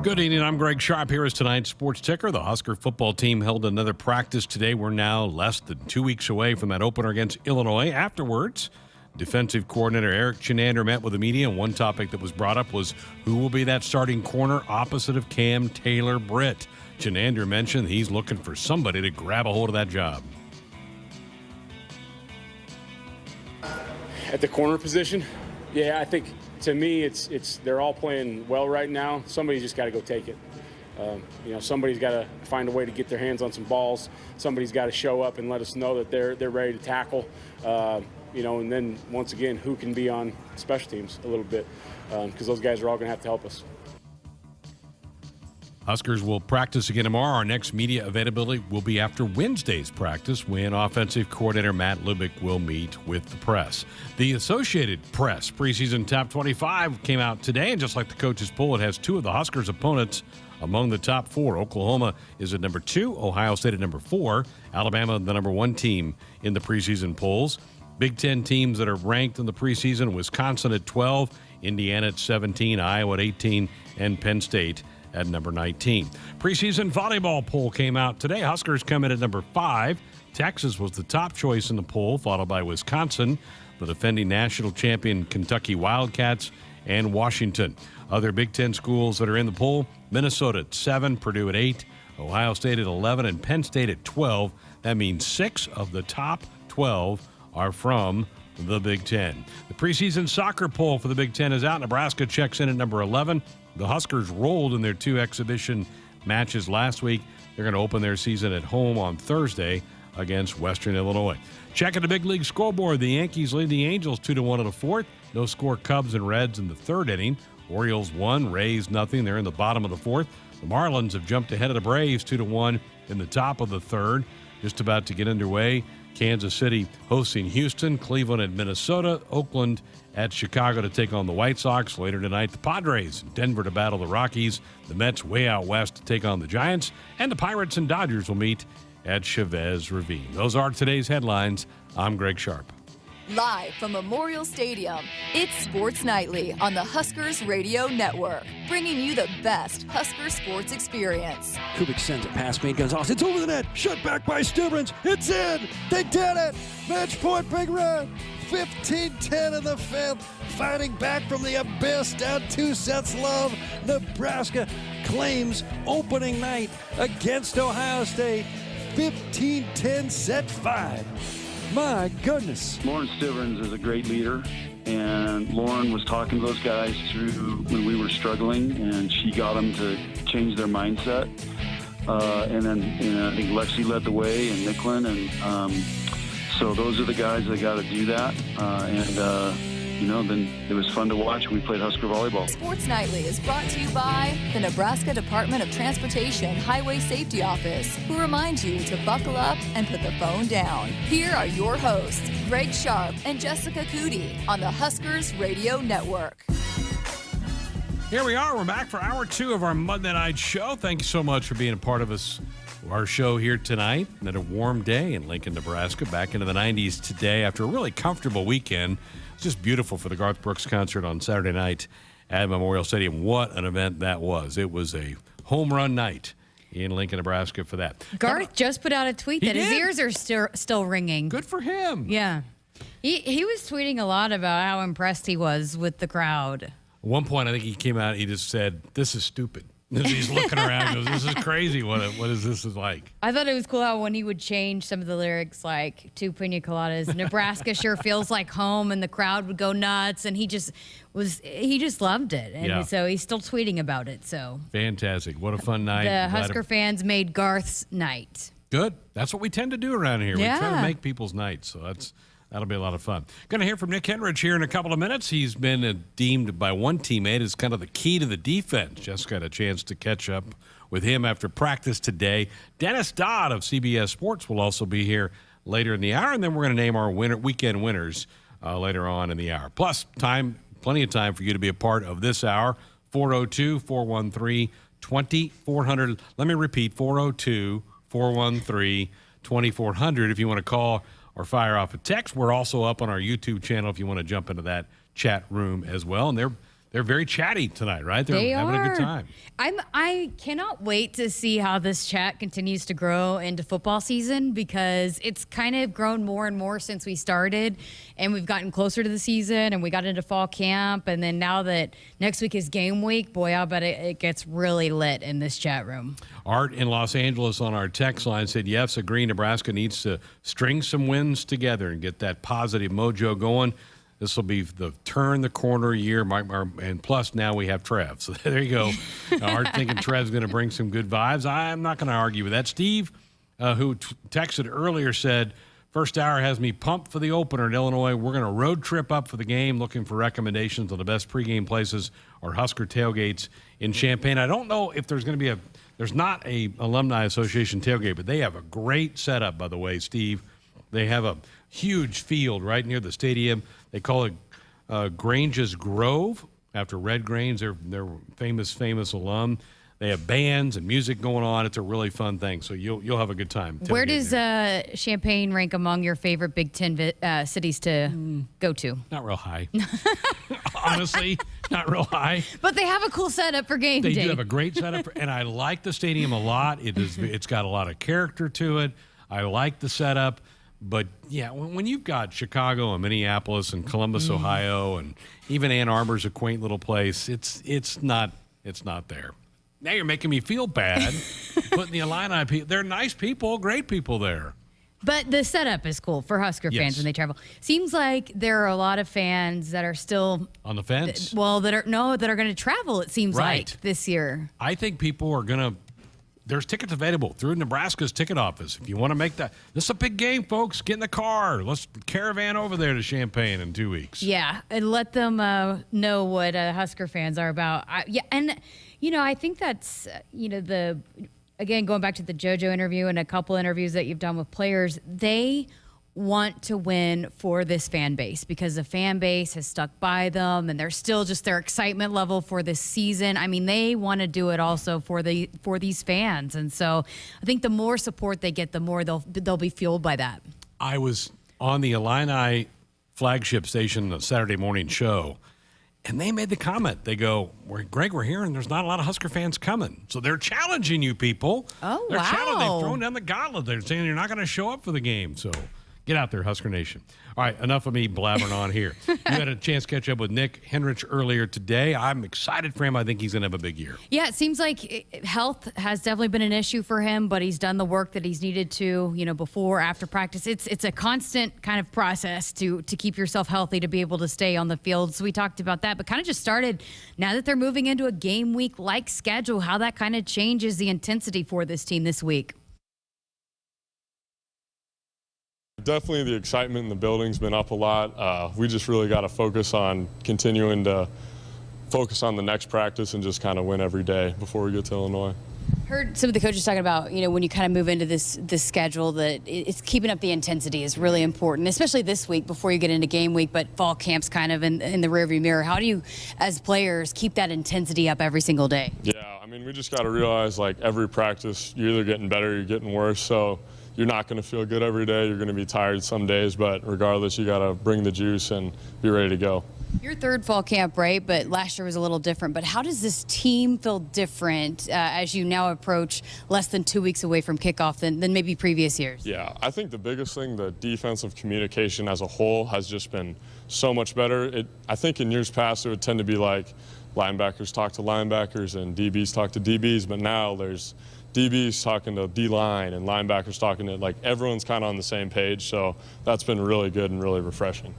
Good evening. I'm Greg Sharpe. Here is tonight's Sports Ticker. The Husker football team held another practice today. We're now less than 2 weeks away from that opener against Illinois. Afterwards, defensive coordinator Eric Chenander met with the media, and one topic that was brought up was who will be that starting corner opposite of Cam Taylor-Britt. Chenander mentioned he's looking for somebody to grab a hold of that job. At the corner position, yeah, I think to me it's they're all playing well right now. Somebody's just got to go take it. Somebody's got to find a way to get their hands on some balls. Somebody's got to show up and let us know that they're ready to tackle. And then once again, who can be on special teams a little bit, because those guys are all going to have to help us. Huskers will practice again tomorrow. Our next media availability will be after Wednesday's practice, when offensive coordinator Matt Lubick will meet with the press. The Associated Press preseason top 25 came out today, and just like the coaches poll, it has two of the Huskers' opponents among the top four. Oklahoma is at number 2, Ohio State at number 4, Alabama the number 1 team in the preseason polls. Big Ten teams that are ranked in the preseason: Wisconsin at 12, Indiana at 17, Iowa at 18, and Penn State at number 19. Preseason volleyball poll came out today. Huskers come in at number 5. Texas was the top choice in the poll, followed by Wisconsin, the defending national champion Kentucky Wildcats, and Washington. Other Big Ten schools that are in the poll: Minnesota at 7, Purdue at 8, Ohio State at 11, and Penn State at 12. That means 6 of the top 12 are from the Big Ten. The preseason soccer poll for the Big Ten is out. Nebraska checks in at number 11. The Huskers rolled in their 2 exhibition matches last week. They're going to open their season at home on Thursday against Western Illinois. Checking the big league scoreboard, the Yankees lead the Angels 2-1 in the 4th. No score Cubs and Reds in the 3rd inning. Orioles 1, Rays nothing. They're in the bottom of the 4th. The Marlins have jumped ahead of the Braves 2-1 in the top of the 3rd. Just about to get underway. Kansas City hosting Houston, Cleveland at Minnesota, Oakland at Chicago to take on the White Sox. Later tonight, the Padres in Denver to battle the Rockies, the Mets way out west to take on the Giants, and the Pirates and Dodgers will meet at Chavez Ravine. Those are today's headlines. I'm Greg Sharpe. Live from Memorial Stadium, it's Sports Nightly on the Huskers Radio Network, bringing you the best Husker sports experience. Kubik sends it past me, Gonzalez. It's over the net. Shut back by Stubrins. It's in. They did it. Match point, Big Red. 15-10 in the 5th. Fighting back from the abyss, down 2 sets love. Nebraska claims opening night against Ohio State. 15-10 set 5. My goodness. Lauren Stivrins is a great leader, and Lauren was talking to those guys through when we were struggling, and she got them to change their mindset. And then I think Lexi led the way, and Nicklin, and so those are the guys that got to do that. Then it was fun to watch. We played Husker volleyball. Sports Nightly is brought to you by the Nebraska Department of Transportation Highway Safety Office, who reminds you to buckle up and put the phone down. Here are your hosts, Greg Sharpe and Jessica Coody, on the Huskers Radio Network. Here we are. We're back for hour 2 of our Monday night show. Thank you so much for being a part of our show here tonight. Another warm day in Lincoln, Nebraska. Back into the 90s today after a really comfortable weekend. It's just beautiful for the Garth Brooks concert on Saturday night at Memorial Stadium. What an event that was. It was a home run night in Lincoln, Nebraska for that. Garth just put out a tweet that his ears are still ringing. Good for him. Yeah. He was tweeting a lot about how impressed he was with the crowd. At one point, I think he came out, he just said, "This is stupid." He's looking around and goes, "This is crazy. What is this like?" I thought it was cool how when he would change some of the lyrics, like 2 pina coladas, Nebraska sure feels like home, and the crowd would go nuts, and he just loved it. And so he's still tweeting about it. So fantastic. What a fun night. The Husker fans made Garth's night. Good. That's what we tend to do around here. Yeah. We try to make people's nights. So that'll be a lot of fun. Going to hear from Nick Henrich here in a couple of minutes. He's been deemed by one teammate as kind of the key to the defense. Just got a chance to catch up with him after practice today. Dennis Dodd of CBS Sports will also be here later in the hour, and then we're going to name our weekend winners later on in the hour. Plus, plenty of time for you to be a part of this hour. 402-413-2400. Let me repeat, 402-413-2400 if you want to call or fire off a text. We're also up on our YouTube channel if you want to jump into that chat room as well. And there they're very chatty tonight, right? They're having a good time. I cannot wait to see how this chat continues to grow into football season, because it's kind of grown more and more since we started, and we've gotten closer to the season, and we got into fall camp, and then now that next week is game week, boy, I bet it gets really lit in this chat room. Art in Los Angeles on our text line said, yes, agree, Nebraska needs to string some wins together and get that positive mojo going. This will be the turn the corner year, and plus now we have Trev. So there you go. Art thinking Trev's going to bring some good vibes. I'm not going to argue with that. Steve, who texted earlier, said, first hour has me pumped for the opener in Illinois. We're going to road trip up for the game, looking for recommendations on the best pregame places or Husker tailgates in Champaign. I don't know if there's going to be there's not a Alumni Association tailgate, but they have a great setup, by the way, Steve. They have a huge field right near the stadium. They call it Grange's Grove, after Red Grange, their famous alum. They have bands and music going on. It's a really fun thing, so you'll have a good time. Where does Champaign rank among your favorite Big Ten cities to go to? Not real high. Honestly, not real high. But they have a cool setup for game day. They do have a great setup, and I like the stadium a lot. It's got a lot of character to it. I like the setup. But, yeah, when you've got Chicago and Minneapolis and Columbus, Ohio, and even Ann Arbor's a quaint little place, it's not there. Now you're making me feel bad putting the Illini people. They're nice people, great people there. But the setup is cool for Husker fans when they travel. Seems like there are a lot of fans that are still on the fence. That are going to travel, it seems like, this year. I think people are going to. There's tickets available through Nebraska's ticket office. If you want to make that, this is a big game, folks. Get in the car. Let's caravan over there to Champaign in 2 weeks. Yeah, and let them know what Husker fans are about. I think that's again, going back to the JoJo interview and a couple interviews that you've done with players, they want to win for this fan base because the fan base has stuck by them, and they're still just their excitement level for this season. I mean, they want to do it also for these fans, and so I think the more support they get, the more they'll be fueled by that. I was on the Illini flagship station, the Saturday morning show, and they made the comment. They go, Greg, we're hearing there's not a lot of Husker fans coming. So they're challenging you people. Oh, they're wow. They've thrown down the gauntlet. They're saying you're not going to show up for the game. So get out there, Husker Nation. All right, enough of me blabbering on here. You had a chance to catch up with Nick Henrich earlier today. I'm excited for him. I think he's going to have a big year. Yeah, it seems like health has definitely been an issue for him, but he's done the work that he's needed to, before, after practice. It's a constant kind of process to keep yourself healthy, to be able to stay on the field. So we talked about that, but kind of just started now that they're moving into a game week-like schedule, how that kind of changes the intensity for this team this week. Definitely the excitement in the building's been up a lot. We just really got to focus on continuing to focus on the next practice and just kind of win every day before we get to Illinois. Heard some of the coaches talking about, when you kind of move into this schedule, that it's keeping up the intensity is really important, especially this week before you get into game week, but fall camp's kind of in the rearview mirror. How do you, as players, keep that intensity up every single day? Yeah, we just got to realize, every practice, you're either getting better or you're getting worse. So you're not going to feel good every day. You're going to be tired some days, but regardless, you got to bring the juice and be ready to go. Your third fall camp, right? But last year was a little different. But how does this team feel different as you now approach less than 2 weeks away from kickoff than maybe previous years? Yeah, I think the biggest thing, the defensive communication as a whole has just been so much better. I think in years past it would tend to be like linebackers talk to linebackers and DBs talk to DBs, but now there's DBs talking to D-line and linebackers talking to, everyone's kind of on the same page. So that's been really good and really refreshing.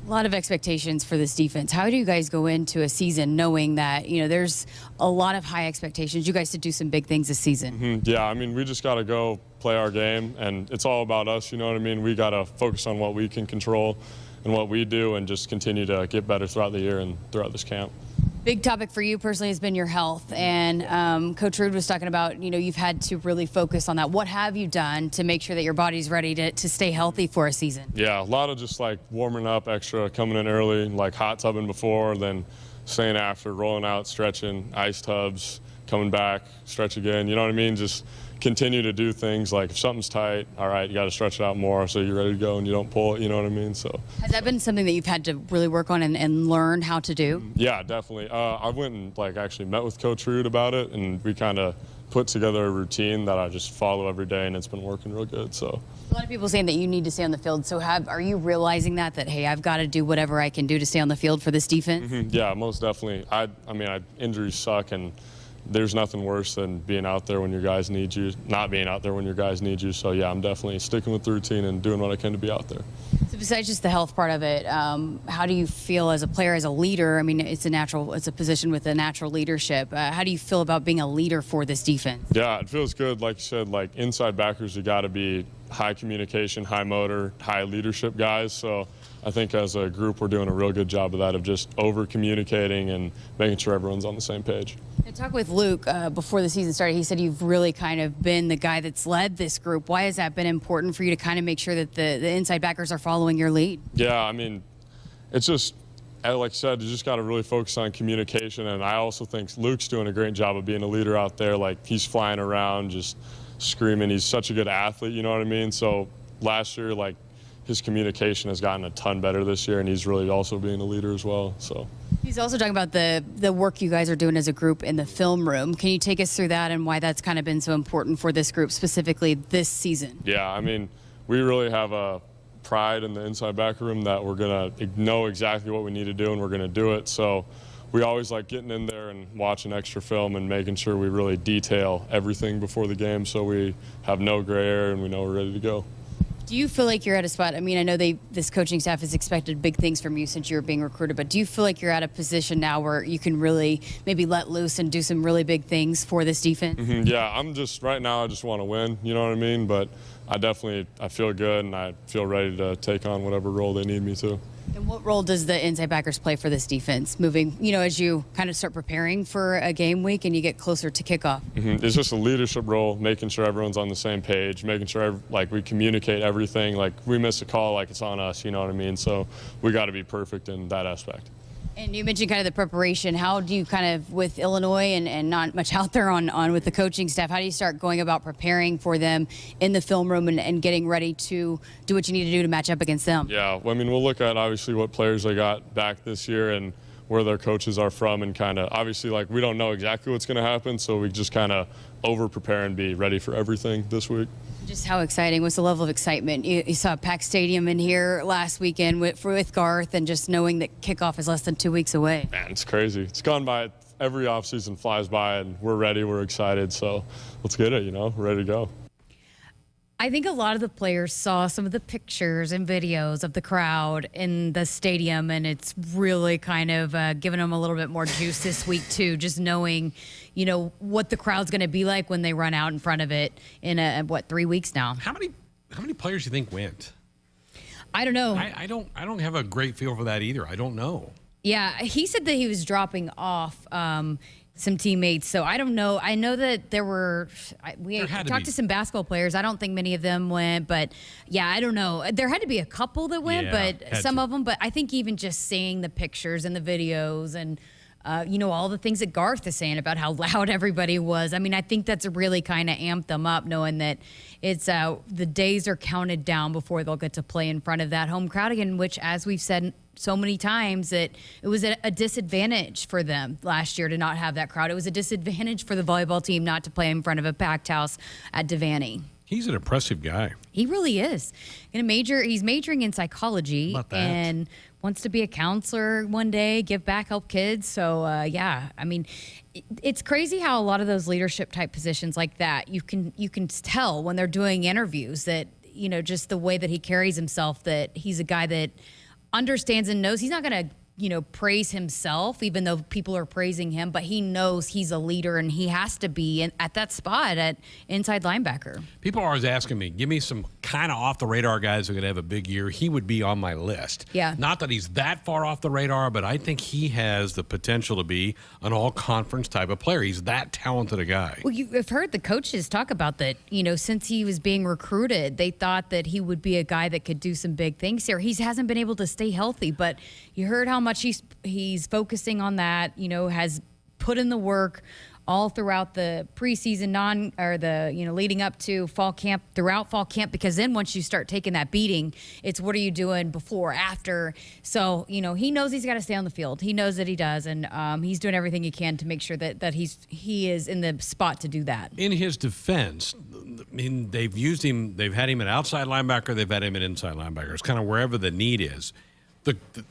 A lot of expectations for this defense. How do you guys go into a season knowing that, there's a lot of high expectations? You guys to do some big things this season. Mm-hmm. Yeah, we just got to go play our game, and it's all about us, you know what I mean? We got to focus on what we can control and what we do and just continue to get better throughout the year and throughout this camp. Big topic for you personally has been your health, and Coach Ruud was talking about, you've had to really focus on that. What have you done to make sure that your body's ready to stay healthy for a season? Yeah, a lot of just warming up extra, coming in early, hot tubbing before, then staying after, rolling out, stretching, ice tubs, coming back, stretch again, you know what I mean? Just continue to do things like if something's tight, all right, you got to stretch it out more so you're ready to go and you don't pull it, you know what I mean? So Has that been something that you've had to really work on and learn how to do? yeah, definitely. I went and like actually met with Coach Root about it, and we kind of put together a routine that I just follow every day, and it's been working real good. So A lot of people saying that you need to stay on the field. So are you realizing that hey, I've got to do whatever I can do to stay on the field for this defense? yeah, most definitely. I mean, injuries suck, and there's nothing worse than being out there when your guys need you, not being out there when your guys need you. So yeah, I'm definitely sticking with the routine and doing what I can to be out there. So besides just the health part of it, how do you feel as a player, as a leader? I mean, it's a position with a natural leadership. How do you feel about being a leader for this defense? Yeah, it feels good. Like you said, like inside backers, you got to be high communication, high motor, high leadership guys. So I think as a group, we're doing a real good job of that, of just over communicating and making sure everyone's on the same page. I talked with Luke before the season started. He said you've really kind of been the guy that's led this group. Why has that been important for you to kind of make sure that the inside backers are following your lead? Yeah, I mean, it's just, like I said, you just got to really focus on communication. And I also think Luke's doing a great job of being a leader out there. Like, he's flying around just screaming. He's such a good athlete, you know what I mean? So last year, like, his communication has gotten a ton better this year, and he's really also being a leader as well. So he's also talking about the work you guys are doing as a group in the film room. Can you take us through that and why that's kind of been so important for this group, specifically this season? Yeah, I mean, we really have a pride in the inside back room that we're going to know exactly what we need to do, and we're going to do it. So we always like getting in there and watching extra film and making sure we really detail everything before the game so we have no gray area and we know we're ready to go. Do you feel like you're at a spot? I mean, I know this coaching staff has expected big things from you since you were being recruited, but do you feel like you're at a position now where you can really maybe let loose and do some really big things for this defense? Yeah, right now I just want to win, you know what I mean? But I feel good, and I feel ready to take on whatever role they need me to. And what role does the inside backers play for this defense moving, as you kind of start preparing for a game week and you get closer to kickoff? It's just a leadership role, making sure everyone's on the same page, making sure we communicate everything. Like, we miss a call, like it's on us, you know what I mean? So we got to be perfect in that aspect. And you mentioned kind of the preparation. How do you kind of, with Illinois and not much out there on with the coaching staff, how do you start going about preparing for them in the film room and getting ready to do what you need to do to match up against them? Yeah, I mean, we'll look at obviously what players they got back this year and where their coaches are from, and kind of obviously we don't know exactly what's going to happen, so we just kind of over prepare and be ready for everything this week. Just how exciting was the level of excitement? You saw a packed stadium in here last weekend with Garth, and just knowing that kickoff is less than 2 weeks away. Man, it's crazy. It's gone by. Every offseason flies by, and we're ready. We're excited. So let's get it, We're ready to go. I think a lot of the players saw some of the pictures and videos of the crowd in the stadium, and it's really kind of giving them a little bit more juice this week too, just knowing, what the crowd's going to be like when they run out in front of it in 3 weeks now. How many players do you think went? I don't know. I don't have a great feel for that either. I don't know. Yeah, he said that he was dropping off some teammates, so I don't know. I know that we talked to some basketball players. I don't think many of them went, but yeah, I don't know. There had to be a couple that went, but some of them. But I think even just seeing the pictures and the videos and all the things that Garth is saying about how loud everybody was. I mean, I think that's really kind of amped them up, knowing that it's the days are counted down before they'll get to play in front of that home crowd again, which, as we've said so many times, that it was a disadvantage for them last year to not have that crowd. It was a disadvantage for the volleyball team not to play in front of a packed house at Devaney. He's an impressive guy. He really is. He's majoring in psychology and wants to be a counselor one day, give back, help kids. So, I mean, it's crazy how a lot of those leadership type positions like that, you can tell when they're doing interviews that, just the way that he carries himself, that he's a guy that understands and knows he's not going to, praise himself, even though people are praising him, but he knows he's a leader and he has to be at that spot at inside linebacker. People are always asking me, give me some kind of off the radar guys who are going to have a big year. He would be on my list. Yeah. Not that he's that far off the radar, but I think he has the potential to be an all conference type of player. He's that talented a guy. Well, you've heard the coaches talk about that, since he was being recruited, they thought that he would be a guy that could do some big things here. He hasn't been able to stay healthy, but you heard how much he's focusing on that, has put in the work all throughout the preseason leading up to fall camp, throughout fall camp, because then once you start taking that beating, it's what are you doing before, after? So, he knows he's got to stay on the field. He knows that he does, and he's doing everything he can to make sure that he is in the spot to do that. In his defense, they've used him, they've had him at outside linebacker, they've had him at inside linebacker. It's kind of wherever the need is.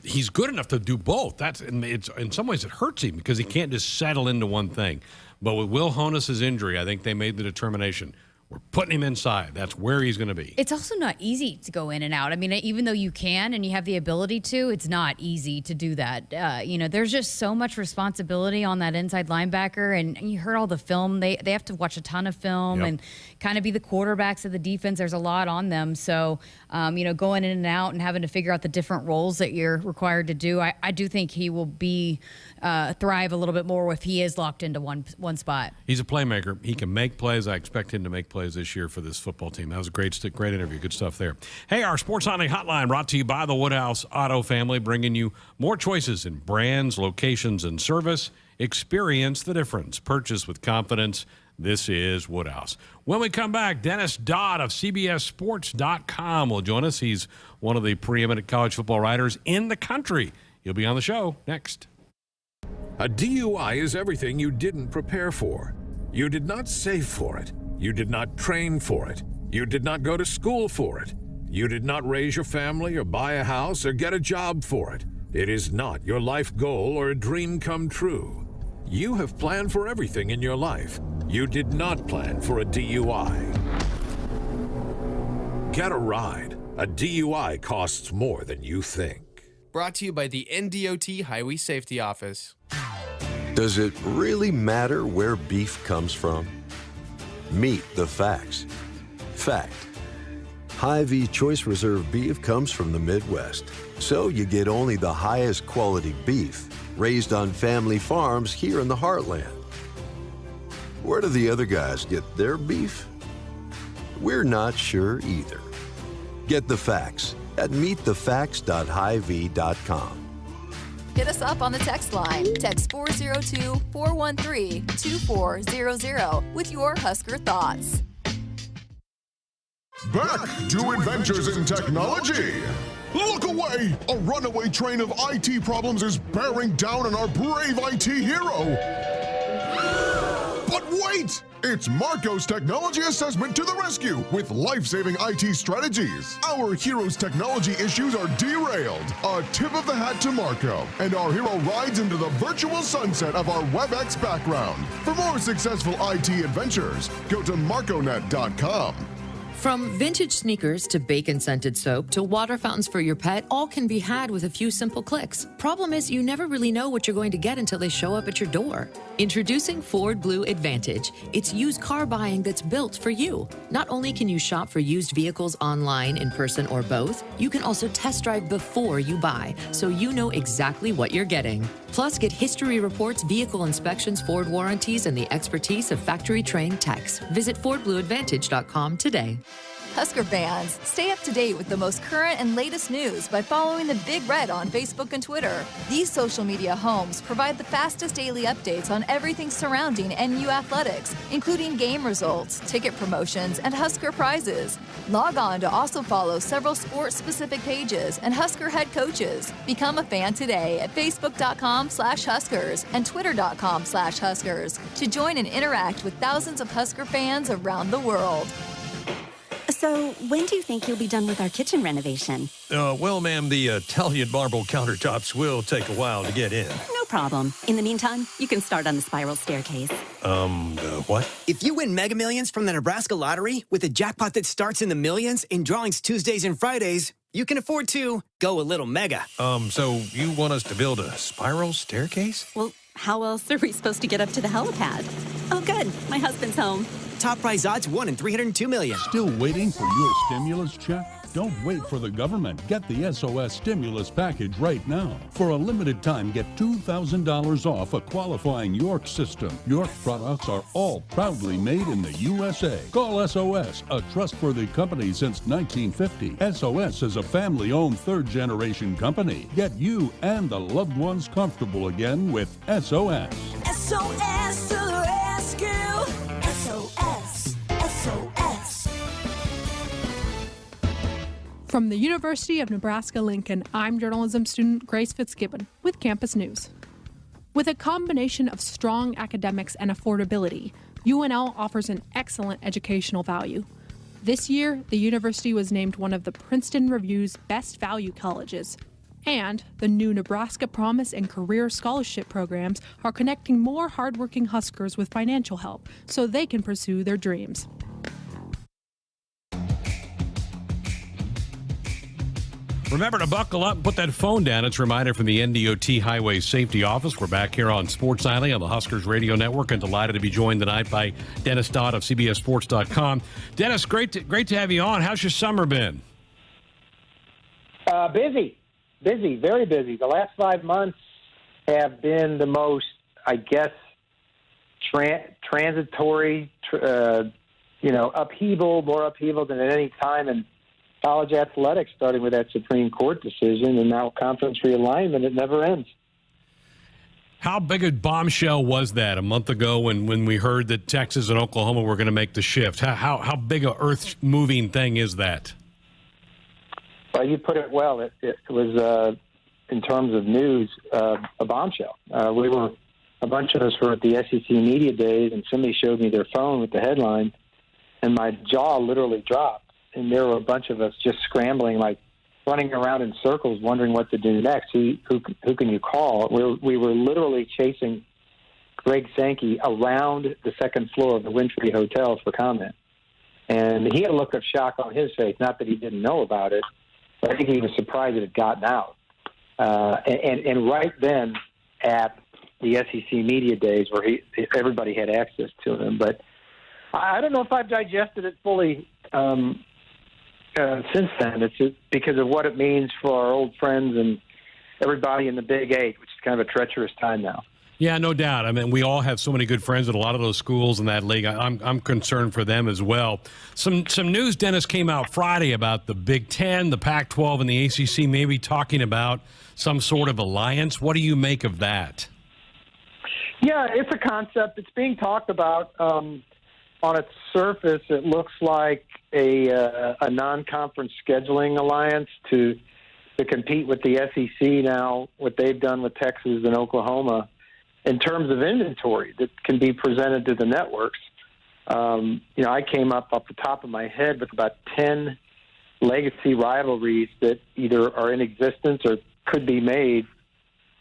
He's good enough to do both. It's in some ways it hurts him because he can't just settle into one thing. But with Will Honus's injury, I think they made the determination, we're putting him inside. That's where he's going to be. It's also not easy to go in and out. I mean, even though you can and you have the ability to, it's not easy to do that. There's just so much responsibility on that inside linebacker. And you heard all the film. They have to watch a ton of film and kind of be the quarterbacks of the defense. There's a lot on them. So, going in and out and having to figure out the different roles that you're required to do, I do think he will thrive a little bit more if he is locked into one spot. He's a playmaker. He can make plays. I expect him to make plays this year for this football team. That was a great interview. Good stuff there. Hey, our Sports Audio Hotline brought to you by the Woodhouse Auto family, bringing you more choices in brands, locations, and service. Experience the difference. Purchase with confidence. This is Woodhouse. When we come back, Dennis Dodd of CBSSports.com will join us. He's one of the preeminent college football writers in the country. He'll be on the show next. A DUI is everything you didn't prepare for. You did not save for it. You did not train for it. You did not go to school for it. You did not raise your family or buy a house or get a job for it. It is not your life goal or a dream come true. You have planned for everything in your life. You did not plan for a DUI. Get a ride. A DUI costs more than you think. Brought to you by the NDOT Highway Safety Office. Does it really matter where beef comes from? Meet the facts. Fact: Hy-Vee Choice Reserve beef comes from the Midwest, so you get only the highest quality beef raised on family farms here in the heartland. Where do the other guys get their beef? We're not sure either. Get the facts at meetthefacts.hyvee.com. Hit us up on the text line. Text 402-413-2400 with your Husker thoughts. Back to Adventures in Technology. Look away! A runaway train of IT problems is bearing down on our brave IT hero. But wait! It's Marco's Technology Assessment to the rescue with life-saving IT strategies. Our hero's technology issues are derailed. A tip of the hat to Marco. And our hero rides into the virtual sunset of our WebEx background. For more successful IT adventures, go to marconet.com. From vintage sneakers to bacon-scented soap to water fountains for your pet, all can be had with a few simple clicks. Problem is, you never really know what you're going to get until they show up at your door. Introducing Ford Blue Advantage. It's used car buying that's built for you. Not only can you shop for used vehicles online, in person, or both, you can also test drive before you buy, so you know exactly what you're getting. Plus, get history reports, vehicle inspections, Ford warranties, and the expertise of factory-trained techs. Visit FordBlueAdvantage.com today. Husker fans, stay up to date with the most current and latest news by following the Big Red on Facebook and Twitter. These social media homes provide the fastest daily updates on everything surrounding NU athletics, including game results, ticket promotions, and Husker prizes. Log on to also follow several sports-specific pages and Husker head coaches. Become a fan today at Facebook.com/Huskers and Twitter.com/Huskers to join and interact with thousands of Husker fans around the world. So, when do you think you'll be done with our kitchen renovation? Well, ma'am, the Italian marble countertops will take a while to get in. No problem. In the meantime, you can start on the spiral staircase. What? If you win Mega Millions from the Nebraska Lottery with a jackpot that starts in the millions in drawings Tuesdays and Fridays, you can afford to go a little mega. So you want us to build a spiral staircase? Well, how else are we supposed to get up to the helipad? Oh, good. My husband's home. Top prize odds 1 in 302 million. Still waiting for your stimulus check? Don't wait for the government. Get the SOS stimulus package right now. For a limited time, get $2,000 off a qualifying York system. York products are all proudly made in the USA. Call SOS, a trustworthy company since 1950. SOS is a family-owned third-generation company. Get you and the loved ones comfortable again with SOS. SOS to the rescue. rescue. SOS, SOS. From the University of Nebraska-Lincoln, I'm journalism student Grace Fitzgibbon with Campus News. With a combination of strong academics and affordability, UNL offers an excellent educational value. This year, the university was named one of the Princeton Review's best value colleges. And the new Nebraska Promise and Career Scholarship programs are connecting more hardworking Huskers with financial help so they can pursue their dreams. Remember to buckle up and put that phone down. It's a reminder from the NDOT Highway Safety Office. We're back here on Sports Nightly on the Huskers Radio Network, and delighted to be joined tonight by Dennis Dodd of CBSSports.com. Dennis, great to have you on. How's your summer been? Busy, very busy. The last 5 months have been the most, I guess, transitory, upheaval, more upheaval than at any time in college athletics, starting with that Supreme Court decision and now conference realignment. It never ends. How big a bombshell was that a month ago when we heard that Texas and Oklahoma were going to make the shift? How big a earth-moving thing is that? Well, you put it well. It was, in terms of news, a bombshell. A bunch of us were at the SEC Media Days, and somebody showed me their phone with the headline, and my jaw literally dropped. And there were a bunch of us just scrambling, like running around in circles, wondering what to do next. Who can you call? We were literally chasing Greg Sankey around the second floor of the Wintry Hotel for comment. And he had a look of shock on his face, not that he didn't know about it, but I think he was surprised it had gotten out. And right then at the SEC Media Days where everybody had access to him. But I don't know if I've digested it fully since then. It's just because of what it means for our old friends and everybody in the Big Eight, which is kind of a treacherous time now. Yeah, no doubt. I mean, we all have so many good friends at a lot of those schools in that league. I'm concerned for them as well. Some news, Dennis, came out Friday about the Big Ten, the Pac-12, and the ACC maybe talking about some sort of alliance. What do you make of that? Yeah, it's a concept. It's being talked about. On its surface, it looks like a non-conference scheduling alliance to compete with the SEC now, what they've done with Texas and Oklahoma in terms of inventory that can be presented to the networks. I came up off the top of my head with about 10 legacy rivalries that either are in existence or could be made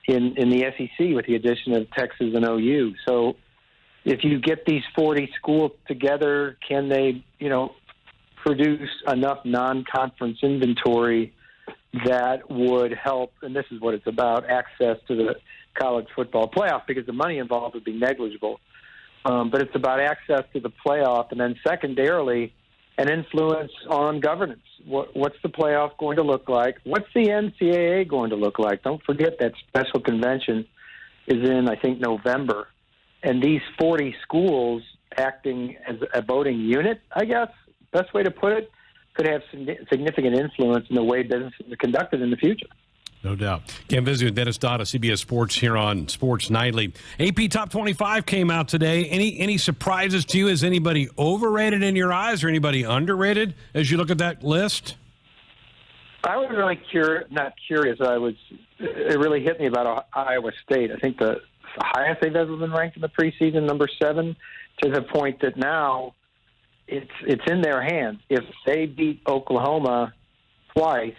in the SEC with the addition of Texas and OU. So if you get these 40 schools together, can they, produce enough non-conference inventory that would help, and this is what it's about, access to the college football playoff, because the money involved would be negligible. But it's about access to the playoff, and then secondarily, an influence on governance. What's the playoff going to look like? What's the NCAA going to look like? Don't forget that special convention is in, I think, November. And these 40 schools acting as a voting unit, I guess, best way to put it, could have significant influence in the way businesses are conducted in the future. No doubt. Can't visit with Dennis Dodd of CBS Sports here on Sports Nightly. AP Top 25 came out today. Any surprises to you? Is anybody overrated in your eyes or anybody underrated as you look at that list? I was really not curious. It really hit me about Iowa State. I think the highest they've ever been ranked in the preseason, number 7, to the point that now it's in their hands. If they beat Oklahoma twice,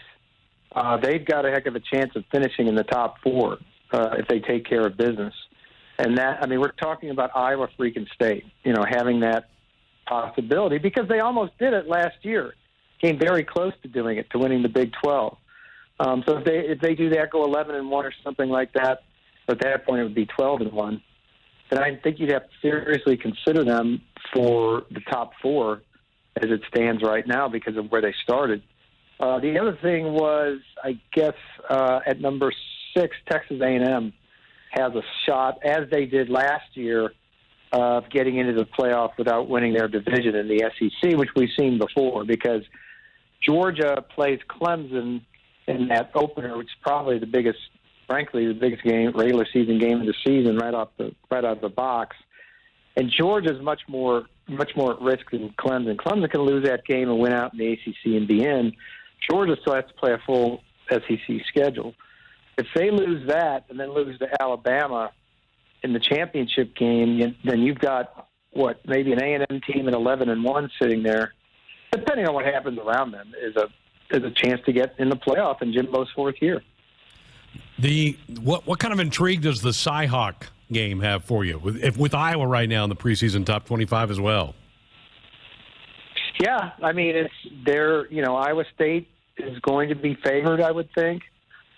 they've got a heck of a chance of finishing in the top 4 if they take care of business. And we're talking about Iowa freaking State, having that possibility, because they almost did it last year. Came very close to doing it, to winning the Big 12. So if they do that, go 11-1 or something like that, at that point it would be 12-1. Then I think you'd have to seriously consider them for the top 4 as it stands right now because of where they started. The other thing was, I guess, at number 6, Texas A&M has a shot, as they did last year, of getting into the playoff without winning their division in the SEC, which we've seen before, because Georgia plays Clemson in that opener, which is probably the biggest game, regular season game of the season, right out of the box. And Georgia's much more at risk than Clemson. Clemson can lose that game and win out in the ACC and be in. Georgia still has to play a full SEC schedule. If they lose that and then lose to Alabama in the championship game, then you've got maybe an A&M team at 11-1 sitting there. Depending on what happens around them, is a chance to get in the playoff in Jimbo's fourth year. What kind of intrigue does the Cy-Hawk game have for you with Iowa right now in the preseason top 25 as well? Yeah, I mean, it's there. Iowa State is going to be favored, I would think.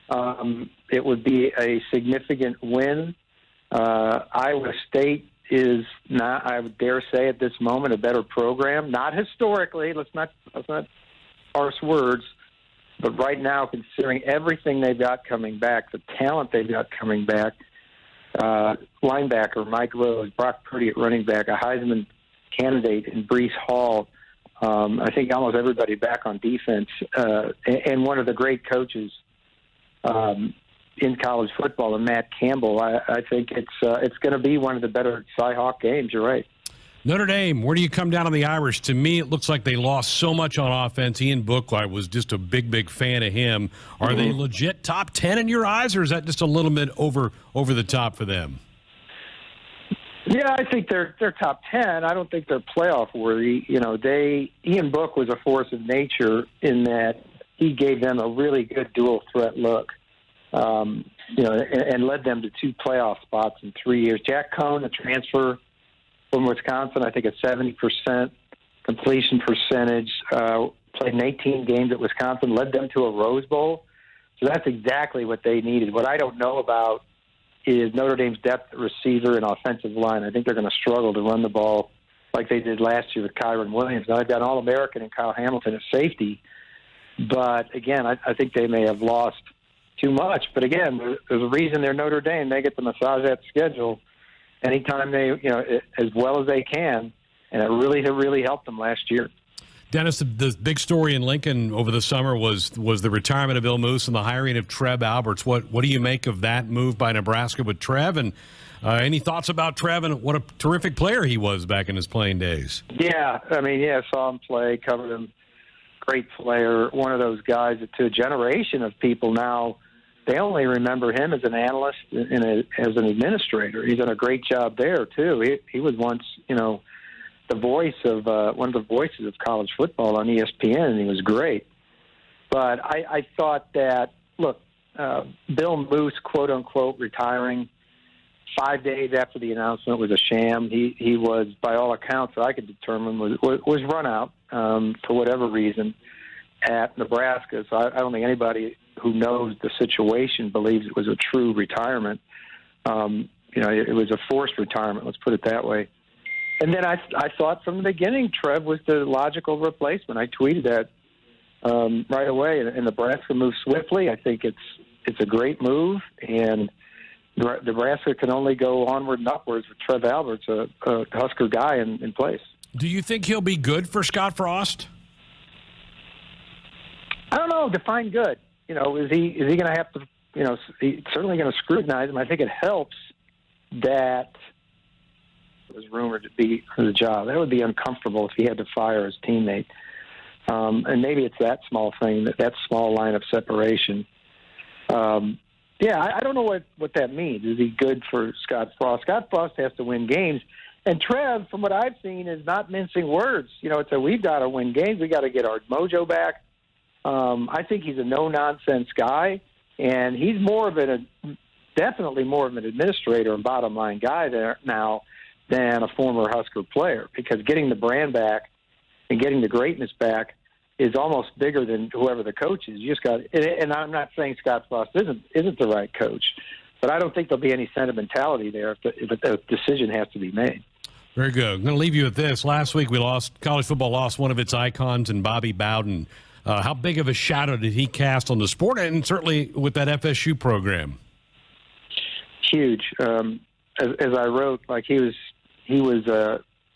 It would be a significant win. Iowa State is not, I would dare say at this moment, a better program. Not historically. Let's not parse words. But right now, considering everything they've got coming back, the talent they've got coming back, linebacker Mike Rose, Brock Purdy at running back, a Heisman candidate in Breece Hall, I think almost everybody back on defense, and one of the great coaches in college football, and Matt Campbell. I think it's going to be one of the better Cy-Hawk games. You're right. Notre Dame, where do you come down on the Irish? To me, it looks like they lost so much on offense. Ian Book, I was just a big fan of him. Are they legit top 10 in your eyes, or is that just a little bit over the top for them? Yeah, I think they're top 10. I don't think they're playoff worthy. Ian Book was a force of nature in that he gave them a really good dual threat look, and led them to 2 playoff spots in 3 years. Jack Cohn, a transfer from Wisconsin, I think a 70% completion percentage, played in 18 games at Wisconsin, led them to a Rose Bowl. So that's exactly what they needed. What I don't know about is Notre Dame's depth at receiver and offensive line. I think they're going to struggle to run the ball like they did last year with Kyron Williams. Now they've got an All-American and Kyle Hamilton at safety. But, again, I think they may have lost too much. But, again, there's a reason they're Notre Dame. They get to massage that schedule anytime they, as well as they can. And it really helped them last year. Dennis, the big story in Lincoln over the summer was the retirement of Bill Moose and the hiring of Trev Alberts. What do you make of that move by Nebraska with Trev? And any thoughts about Trev and what a terrific player he was back in his playing days? Yeah, I saw him play, covered him. Great player, one of those guys that to a generation of people now, they only remember him as an analyst and as an administrator. He's done a great job there, too. He was once, the voice of one of the voices of college football on ESPN, and he was great. But I thought that, look, Bill Moose, quote unquote, retiring 5 days after the announcement was a sham. He was, by all accounts that I could determine, was run out for whatever reason at Nebraska. So I don't think anybody who knows the situation believes it was a true retirement. It was a forced retirement. Let's put it that way. And then I thought from the beginning Trev was the logical replacement. I tweeted that right away. And Nebraska moved swiftly. I think it's a great move, and Nebraska can only go onward and upwards with Trev Alberts, a Husker guy in place. Do you think he'll be good for Scott Frost? I don't know. Define good. Is he going to have to? He's certainly going to scrutinize him. I think it helps that was rumored to be for the job. That would be uncomfortable if he had to fire his teammate. And maybe it's that small thing, that small line of separation. I don't know what that means. Is he good for Scott Frost? Scott Frost has to win games. And Trev, from what I've seen, is not mincing words. It's we've got to win games. We got to get our mojo back. I think he's a no-nonsense guy, and he's definitely more of an administrator and bottom-line guy there now than a former Husker player, because getting the brand back and getting the greatness back is almost bigger than whoever the coach is. You just got, and I'm not saying Scott Frost isn't the right coach, but I don't think there'll be any sentimentality there if a decision has to be made. Very good. I'm going to leave you with this. Last week, college football lost one of its icons in Bobby Bowden. How big of a shadow did he cast on the sport, and certainly with that FSU program? Huge. As I wrote, he was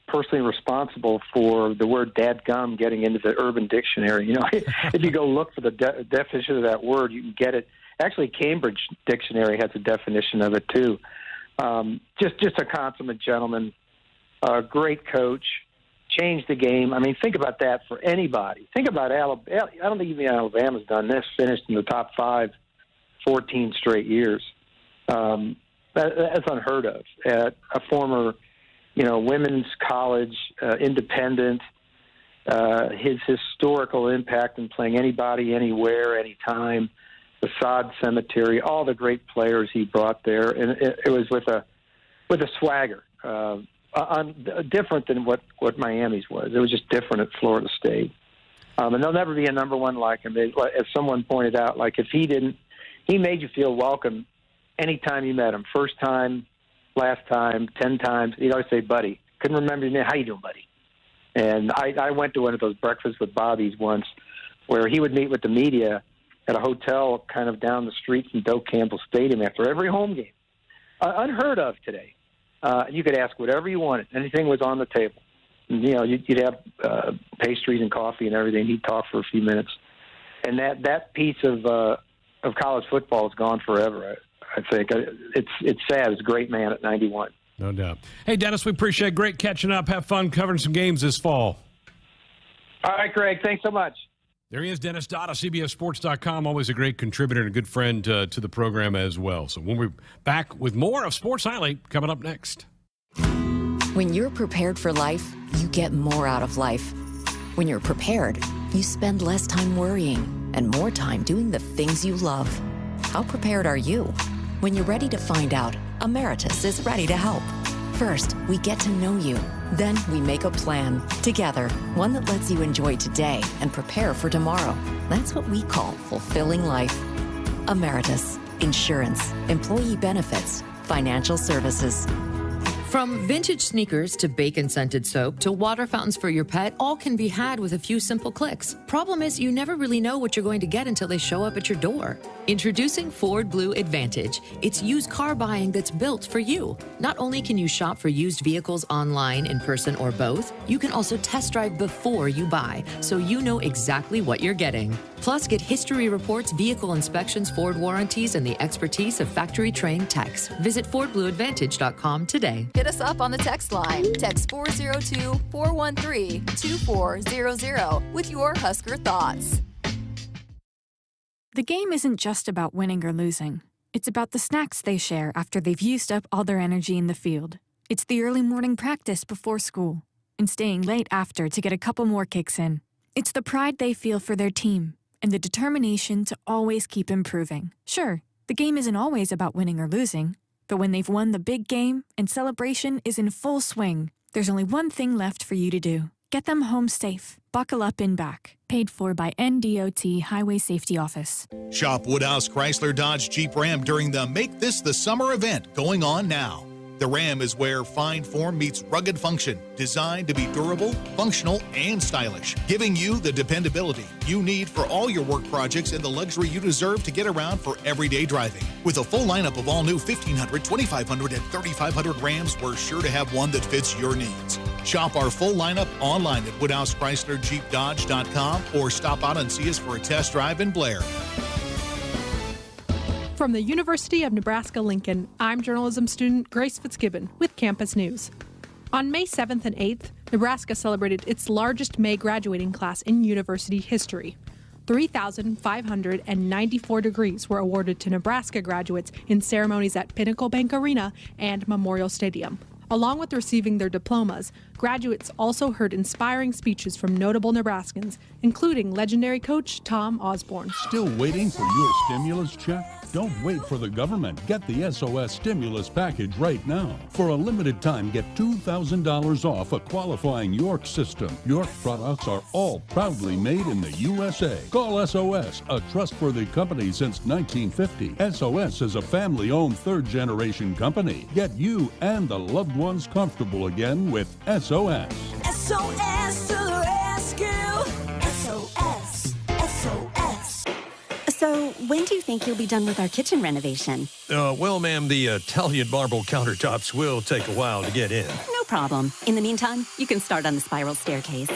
personally responsible for the word dadgum getting into the Urban Dictionary. If you go look for the definition of that word, you can get it. Actually, Cambridge Dictionary has a definition of it too. Just a consummate gentleman. great coach, changed the game. I mean, think about that for anybody. Think about Alabama. I don't think even Alabama's done this, finished in the top 5 14 straight years. That's unheard of. At a former, women's college, independent, his historical impact in playing anybody, anywhere, anytime, the Sod Cemetery, all the great players he brought there, and it was with a swagger, different than what Miami's was. It was just different at Florida State, and there'll never be a number one like him. As someone pointed out, like if he made you feel welcome anytime you met him, first time, last time, 10 times. He'd always say, "Buddy." Couldn't remember your name. How you doing, buddy? And I went to one of those breakfasts with Bobbies once, where he would meet with the media at a hotel kind of down the street from Doak Campbell Stadium after every home game. Unheard of today. You could ask whatever you wanted. Anything was on the table. And, you'd have pastries and coffee and everything. He'd talk for a few minutes. And that piece of college football is gone forever, I think. It's sad. It's a great man at 91. No doubt. Hey, Dennis, we appreciate it. Great catching up. Have fun covering some games this fall. All right, Greg. Thanks so much. There he is, Dennis Dodd of CBSSports.com. Always a great contributor and a good friend to the program as well. So when we're back with more of Sports Highlight coming up next. When you're prepared for life, you get more out of life. When you're prepared, you spend less time worrying and more time doing the things you love. How prepared are you? When you're ready to find out, Emeritus is ready to help. First, we get to know you. Then we make a plan together, one that lets you enjoy today and prepare for tomorrow. That's what we call fulfilling life. Emeritus, insurance, employee benefits, financial services. From vintage sneakers to bacon-scented soap to water fountains for your pet, all can be had with a few simple clicks. Problem is, you never really know what you're going to get until they show up at your door. Introducing Ford Blue Advantage. It's used car buying that's built for you. Not only can you shop for used vehicles online, in person, or both, you can also test drive before you buy, so you know exactly what you're getting. Plus, get history reports, vehicle inspections, Ford warranties, and the expertise of factory-trained techs. Visit FordBlueAdvantage.com today. Hit us up on the text line. Text 402-413-2400 with your Husker thoughts. The game isn't just about winning or losing. It's about the snacks they share after they've used up all their energy in the field. It's the early morning practice before school and staying late after to get a couple more kicks in. It's the pride they feel for their team and the determination to always keep improving. Sure, the game isn't always about winning or losing, but when they've won the big game and celebration is in full swing, there's only one thing left for you to do. Get them home safe. Buckle up and back. Paid for by NDOT Highway Safety Office. Shop Woodhouse Chrysler Dodge Jeep Ram during the Make This the Summer event going on now. The Ram is where fine form meets rugged function, designed to be durable, functional, and stylish, giving you the dependability you need for all your work projects and the luxury you deserve to get around for everyday driving. With a full lineup of all new 1500, 2500, and 3500 Rams, we're sure to have one that fits your needs. Shop our full lineup online at WoodhouseChryslerJeepDodge.com or stop out and see us for a test drive in Blair. From the University of Nebraska-Lincoln, I'm journalism student Grace Fitzgibbon with Campus News. On May 7th and 8th, Nebraska celebrated its largest May graduating class in university history. 3,594 degrees were awarded to Nebraska graduates in ceremonies at Pinnacle Bank Arena and Memorial Stadium. Along with receiving their diplomas, graduates also heard inspiring speeches from notable Nebraskans, including legendary coach Tom Osborne. Still waiting for your stimulus check? Don't wait for the government. Get the SOS stimulus package right now. For a limited time, get $2,000 off a qualifying York system. York products are all proudly made in the USA. Call SOS, a trustworthy company since 1950. SOS is a family-owned third-generation company. Get you and the loved ones comfortable again with SOS. SOS to the rescue. SOS. SOS. So, when do you think you'll be done with our kitchen renovation? Well, ma'am, the Italian marble countertops will take a while to get in. No problem. In the meantime, you can start on the spiral staircase.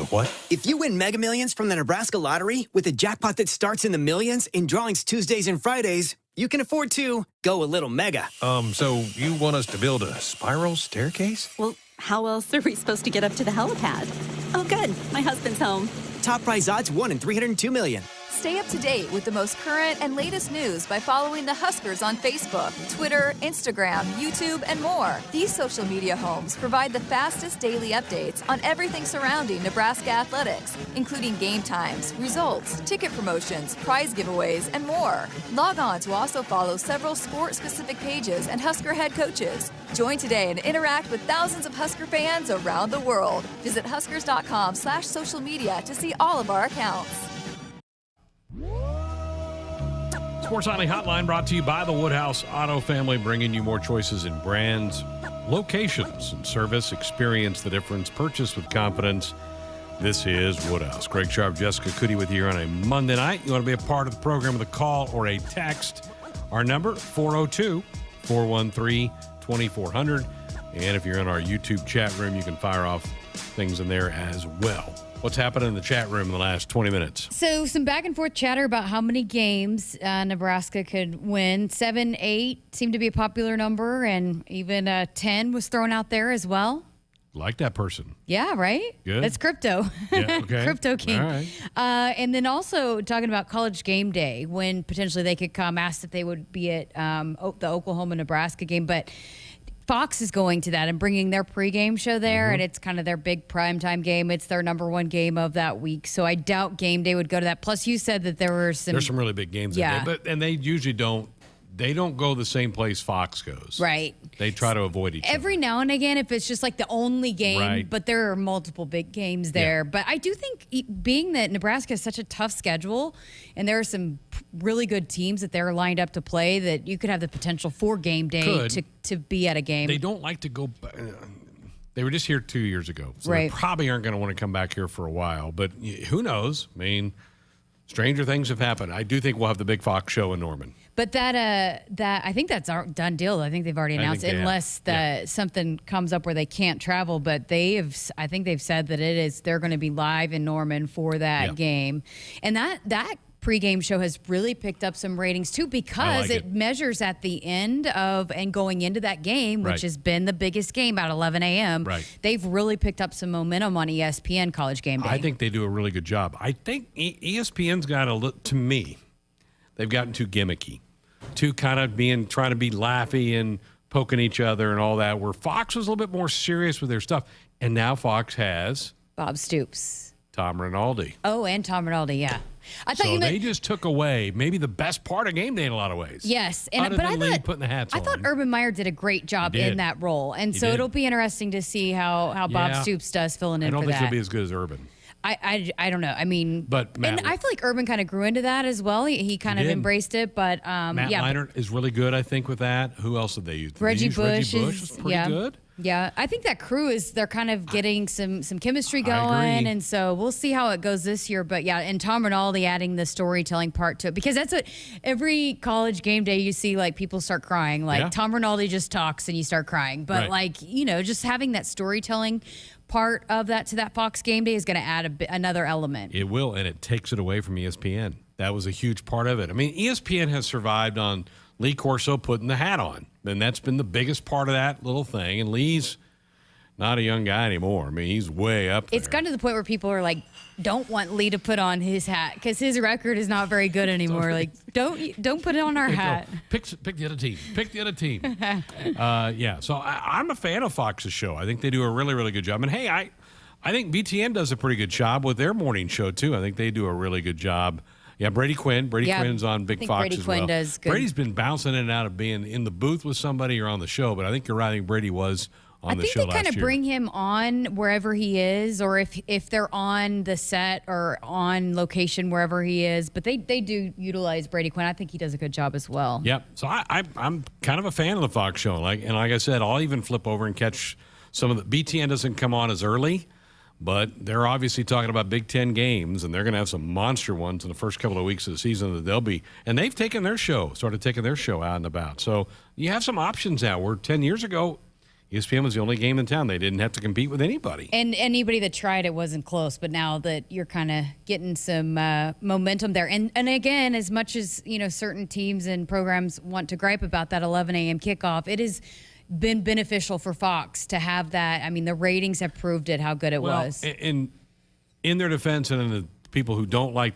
What? If you win Mega Millions from the Nebraska Lottery with a jackpot that starts in the millions in drawings Tuesdays and Fridays, you can afford to go a little mega. So you want us to build a spiral staircase? Well, how else are we supposed to get up to the helipad? Oh, good. My husband's home. Top prize odds 1 in 302 million. Stay up to date with the most current and latest news by following the Huskers on Facebook, Twitter, Instagram, YouTube, and more. These social media homes provide the fastest daily updates on everything surrounding Nebraska athletics, including game times, results, ticket promotions, prize giveaways, and more. Log on to also follow several sport-specific pages and Husker head coaches. Join today and interact with thousands of Husker fans around the world. Visit huskers.com/social media to see all of our accounts. Sports Only Hotline brought to you by the Woodhouse Auto Family, bringing you more choices in brands, locations, and service. Experience the difference. Purchase with confidence. This is Woodhouse. Greg Sharpe, Jessica Coody with you on a Monday night. You want to be a part of the program with a call or a text. Our number, 402-413-2400. And if you're in our YouTube chat room, you can fire off things in there as well. What's happened in the chat room in the last 20 minutes? So some back and forth chatter about how many games Nebraska could win. 7, 8 seemed to be a popular number, and even 10 was thrown out there as well. Like that person. Yeah, right? Good. That's crypto. Yeah, okay. Crypto King. All right. And then also talking about College Game Day, when potentially they could come, asked if they would be at the Oklahoma-Nebraska game. But Fox is going to that and bringing their pregame show there, and it's kind of their big primetime game. It's their number one game of that week. So I doubt Game Day would go to that. Plus, you said that there's some really big games Yeah. that day, and they usually don't go the same place Fox goes. Right. They try to avoid each other. Every now and again, if it's just like the only game, Right. but there are multiple big games there. Yeah. But I do think being that Nebraska has such a tough schedule and there are some really good teams that they're lined up to play, that you could have the potential for Game Day to be at a game. They don't like to go. They were just here 2 years ago, so Right. they probably aren't going to want to come back here for a while. But who knows? I mean, stranger things have happened. I do think we'll have the big Fox show in Norman. But that I think that's our done deal. I think they've already announced it, unless something comes up where they can't travel. But I think they've said that they're going to be live in Norman for that game, and that pregame show has really picked up some ratings too, because it measures at the end of and going into that game, which has been the biggest game at 11 a.m. Right. They've really picked up some momentum on ESPN College Game Day. I think they do a really good job. I think ESPN's got to me, they've gotten too gimmicky, too kind of trying to be laughy and poking each other and all that, where Fox was a little bit more serious with their stuff. And now Fox has Bob Stoops. Tom Rinaldi. Oh, and Tom Rinaldi, yeah. I thought So you meant they just took away maybe the best part of Game Day in a lot of ways. yes, Other but than I Lee thought putting the hats I on. thought Urban Meyer did a great job He did. in that role, and He so did. it'll be interesting to see how Bob Yeah. Stoops does filling in I don't for think that. he'll be as good as Urban. I don't know. I mean, But Matt, and I feel like Urban kind of grew into that as well. He kind of did. embraced it, but Matt yeah. Leinart is really good, I think, with that. Who else did they use? Did they Reggie use Bush Reggie is was pretty yeah. good. Yeah, I think that crew they're kind of getting some chemistry I going, agree. and so we'll see how it goes this year. But yeah, and Tom Rinaldi adding the storytelling part to it, because that's what every College Game Day you see, like people start crying. Like Yeah. Tom Rinaldi just talks and you start crying. But Right. just having that storytelling part of that to that Fox Game Day is going to add another element. It will, and it takes it away from ESPN. That was a huge part of it. I mean, ESPN has survived on Lee Corso putting the hat on, and that's been the biggest part of that little thing. And Lee's not a young guy anymore. I mean, he's way up there. It's gotten to the point where people are like, don't want Lee to put on his hat because his record is not very good anymore. Like, don't put it on our hat. Pick the other team. Pick the other team. Yeah, so I'm a fan of Fox's show. I think they do a really, really good job. And, hey, I think BTN does a pretty good job with their morning show, too. I think they do a really good job. Yeah, Brady Quinn. Brady Quinn's on Big Fox Brady as Quinn well. does good. Brady's been bouncing in and out of being in the booth with somebody or on the show, but I think you're right. I think Brady was on the show last year. I think they kind of bring him on wherever he is, or if they're on the set or on location wherever he is. But they do utilize Brady Quinn. I think he does a good job as well. Yep. So I'm kind of a fan of the Fox show. Like I said, I'll even flip over and catch some of the BTN doesn't come on as early. But they're obviously talking about Big Ten games, and they're going to have some monster ones in the first couple of weeks of the season that they'll be. And they've started taking their show out and about. So you have some options now where 10 years ago, ESPN was the only game in town. They didn't have to compete with anybody. And anybody that tried it wasn't close, but now that you're kind of getting some momentum there. And again, as much as, certain teams and programs want to gripe about that 11 a.m. kickoff, it has been beneficial for Fox to have that. I mean, the ratings have proved it, how good it was. In their defense and in the people who don't like,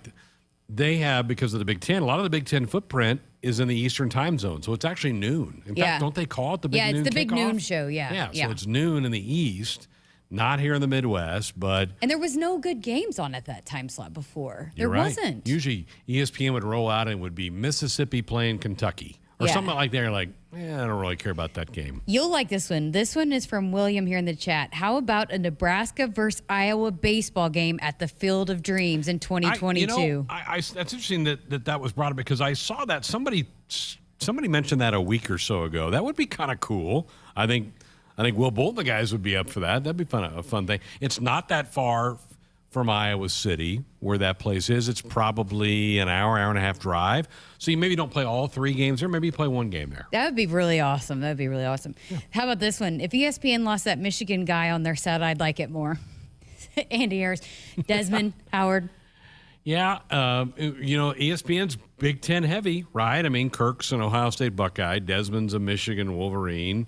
they have, because of the Big Ten, a lot of the Big Ten footprint is in the Eastern time zone. So it's actually noon. In fact, don't they call it the Big Noon Yeah, it's the Big kickoff? Noon show, Yeah, so it's noon in the East, not here in the Midwest, but... And there was no good games on at that time slot before. You're There right. wasn't. Usually ESPN would roll out and it would be Mississippi playing Kentucky or something like that. You're like, I don't really care about that game. You'll like this one. This one is from William here in the chat. How about a Nebraska versus Iowa baseball game at the Field of Dreams in 2022? That's interesting that was brought up because I saw that somebody mentioned that a week or so ago. That would be kind of cool. I think Will Bolt and the guys would be up for that. That'd be a fun thing. It's not that far from Iowa City, where that place is. It's probably an hour and a half drive. So you maybe don't play all 3 games there. Maybe you play 1 game there. That would be really awesome. That would be really awesome. Yeah. How about this one? If ESPN lost that Michigan guy on their set, I'd like it more. Andy Ayers, Desmond, Howard. Yeah, ESPN's Big Ten heavy, right? I mean, Kirk's an Ohio State Buckeye. Desmond's a Michigan Wolverine.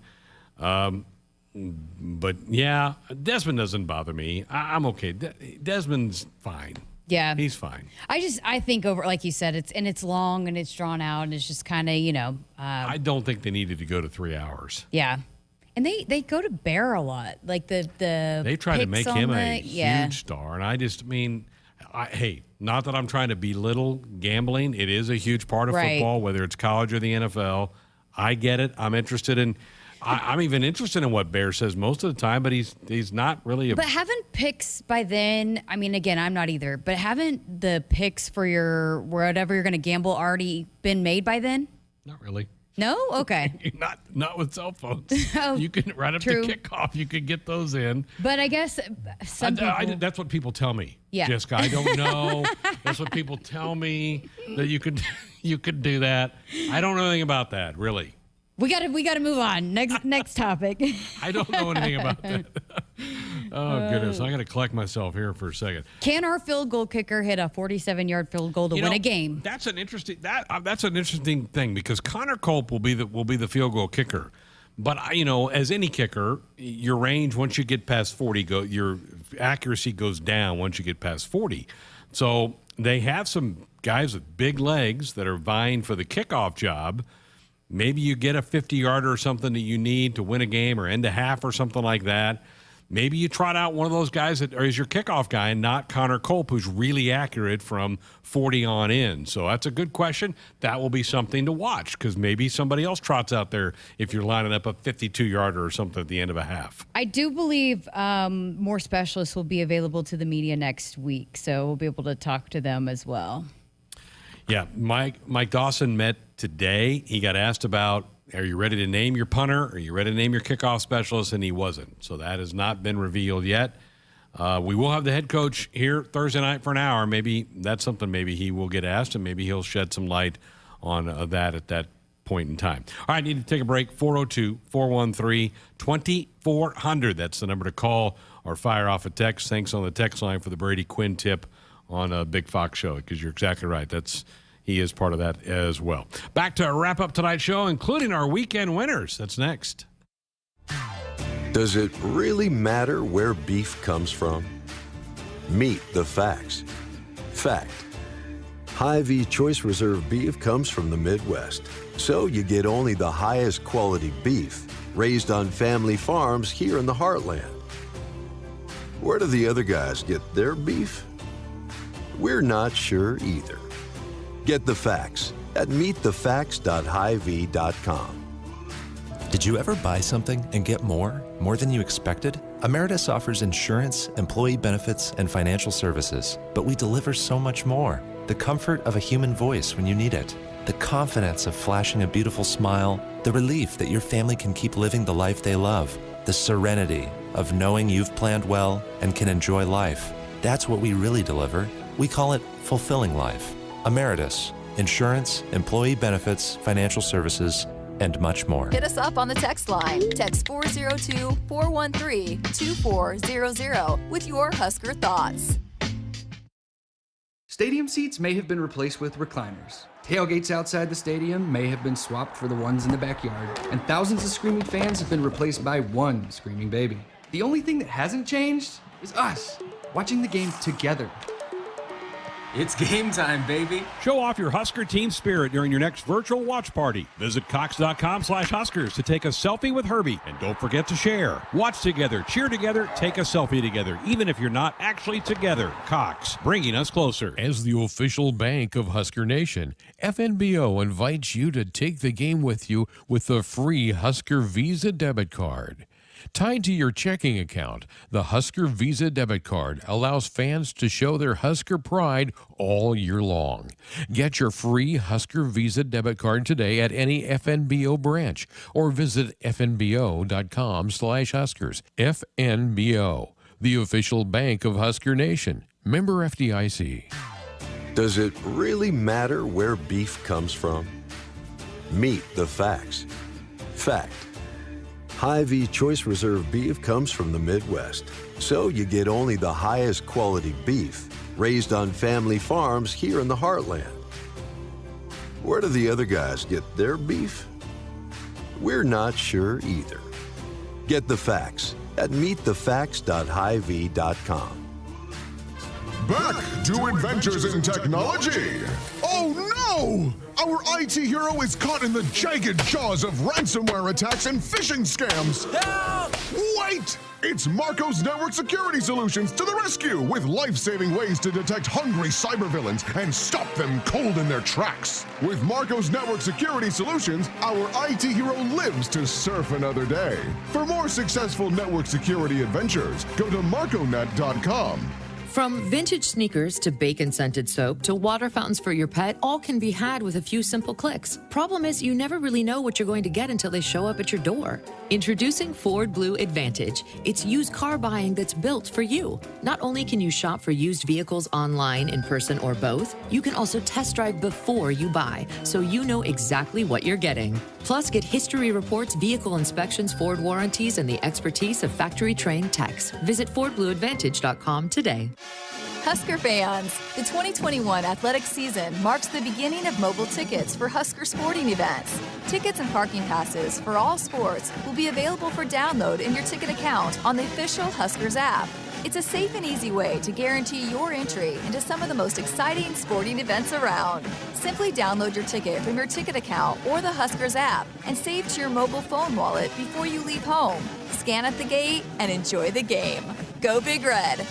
But, yeah, Desmond doesn't bother me. I'm okay. Desmond's fine. Yeah. He's fine. I think over, like you said, it's long and it's drawn out and it's just kind of, I don't think they needed to go to 3 hours. Yeah. And they go to Bear a lot. Like they try to make him a huge star. And I just mean, hey, not that I'm trying to belittle gambling. It is a huge part of football, whether it's college or the NFL. I get it. I'm interested in I'm even interested in what Bear says most of the time, but he's not really But haven't picks by then, I mean, again, I'm not either, but haven't the picks for your whatever you're going to gamble already been made by then? Not really. No? Okay. not with cell phones. Oh, you can right up true. to kickoff. You could get those in. But I guess some people... that's what people tell me. Yeah. Jessica, I don't know. That's what people tell me, that you could do that. I don't know anything about that, really. We got to move on. Next topic. I don't know anything about that. Oh, goodness. I got to collect myself here for a second. Can our field goal kicker hit a 47-yard field goal to win a game? That's an interesting thing because Connor Culp will be the field goal kicker. But as any kicker, your range once you get past 40, your accuracy goes down once you get past 40. So they have some guys with big legs that are vying for the kickoff job. Maybe you get a 50-yarder or something that you need to win a game or end a half or something like that. Maybe you trot out one of those guys that is your kickoff guy and not Connor Culp, who's really accurate from 40 on in. So that's a good question. That will be something to watch because maybe somebody else trots out there if you're lining up a 52-yarder or something at the end of a half. I do believe more specialists will be available to the media next week, so we'll be able to talk to them as well. Yeah, Mike Dawson met today. He got asked about, are you ready to name your punter? Are you ready to name your kickoff specialist? And he wasn't. So that has not been revealed yet. We will have the head coach here Thursday night for an hour. Maybe that's something maybe he will get asked, and maybe he'll shed some light on that at that point in time. All right, I need to take a break. 402-413-2400. That's the number to call or fire off a text. Thanks on the text line for the Brady Quinn tip on a Big Fox show, because you're exactly right. He is part of that as well. Back to wrap up tonight's show, including our weekend winners. That's next. Does it really matter where beef comes from? Meet the facts. Fact: Hy-Vee Choice Reserve beef comes from the Midwest, so you get only the highest quality beef raised on family farms here in the heartland. Where do the other guys get their beef? We're not sure either. Get the facts at meetthefacts.hyvee.com. Did you ever buy something and get more than you expected? Emeritus offers insurance, employee benefits, and financial services, but we deliver so much more. The comfort of a human voice when you need it, the confidence of flashing a beautiful smile, the relief that your family can keep living the life they love, the serenity of knowing you've planned well and can enjoy life. That's what we really deliver. We call it fulfilling life. Emeritus, insurance, employee benefits, financial services, and much more. Hit us up on the text line. Text 402-413-2400 with your Husker thoughts. Stadium seats may have been replaced with recliners. Tailgates outside the stadium may have been swapped for the ones in the backyard. And thousands of screaming fans have been replaced by one screaming baby. The only thing that hasn't changed is us, watching the game together. It's game time, baby. Show off your Husker team spirit during your next virtual watch party. Visit Cox.com/Huskers to take a selfie with Herbie. And don't forget to share. Watch together, cheer together, take a selfie together, even if you're not actually together. Cox, bringing us closer. As the official bank of Husker Nation, FNBO invites you to take the game with you with the free Husker Visa debit card. Tied to your checking account, the Husker Visa debit card allows fans to show their Husker pride all year long. Get your free Husker Visa debit card today at any FNBO branch or visit fnbo.com/Huskers. FNBO, the official bank of Husker Nation. Member FDIC. Does it really matter where beef comes from? Meet the facts. Fact. Hy-Vee Choice Reserve beef comes from the Midwest, so you get only the highest quality beef raised on family farms here in the heartland. Where do the other guys get their beef? We're not sure either. Get the facts at meetthefacts.hyvee.com. Back to Adventures in Technology. Oh no! Our IT hero is caught in the jagged jaws of ransomware attacks and phishing scams. Help! Wait! It's Marco's Network Security Solutions to the rescue with life-saving ways to detect hungry cybervillains and stop them cold in their tracks. With Marco's Network Security Solutions, our IT hero lives to surf another day. For more successful network security adventures, go to marconet.com. From vintage sneakers to bacon-scented soap to water fountains for your pet, all can be had with a few simple clicks. Problem is, you never really know what you're going to get until they show up at your door. Introducing Ford Blue Advantage. It's used car buying that's built for you. Not only can you shop for used vehicles online, in person, or both, you can also test drive before you buy, so you know exactly what you're getting. Plus, get history reports, vehicle inspections, Ford warranties, and the expertise of factory-trained techs. Visit FordBlueAdvantage.com today. Husker fans, the 2021 athletic season marks the beginning of mobile tickets for Husker sporting events. Tickets and parking passes for all sports will be available for download in your ticket account on the official Huskers app. It's a safe and easy way to guarantee your entry into some of the most exciting sporting events around. Simply download your ticket from your ticket account or the Huskers app and save to your mobile phone wallet before you leave home. Scan at the gate and enjoy the game. Go Big Red!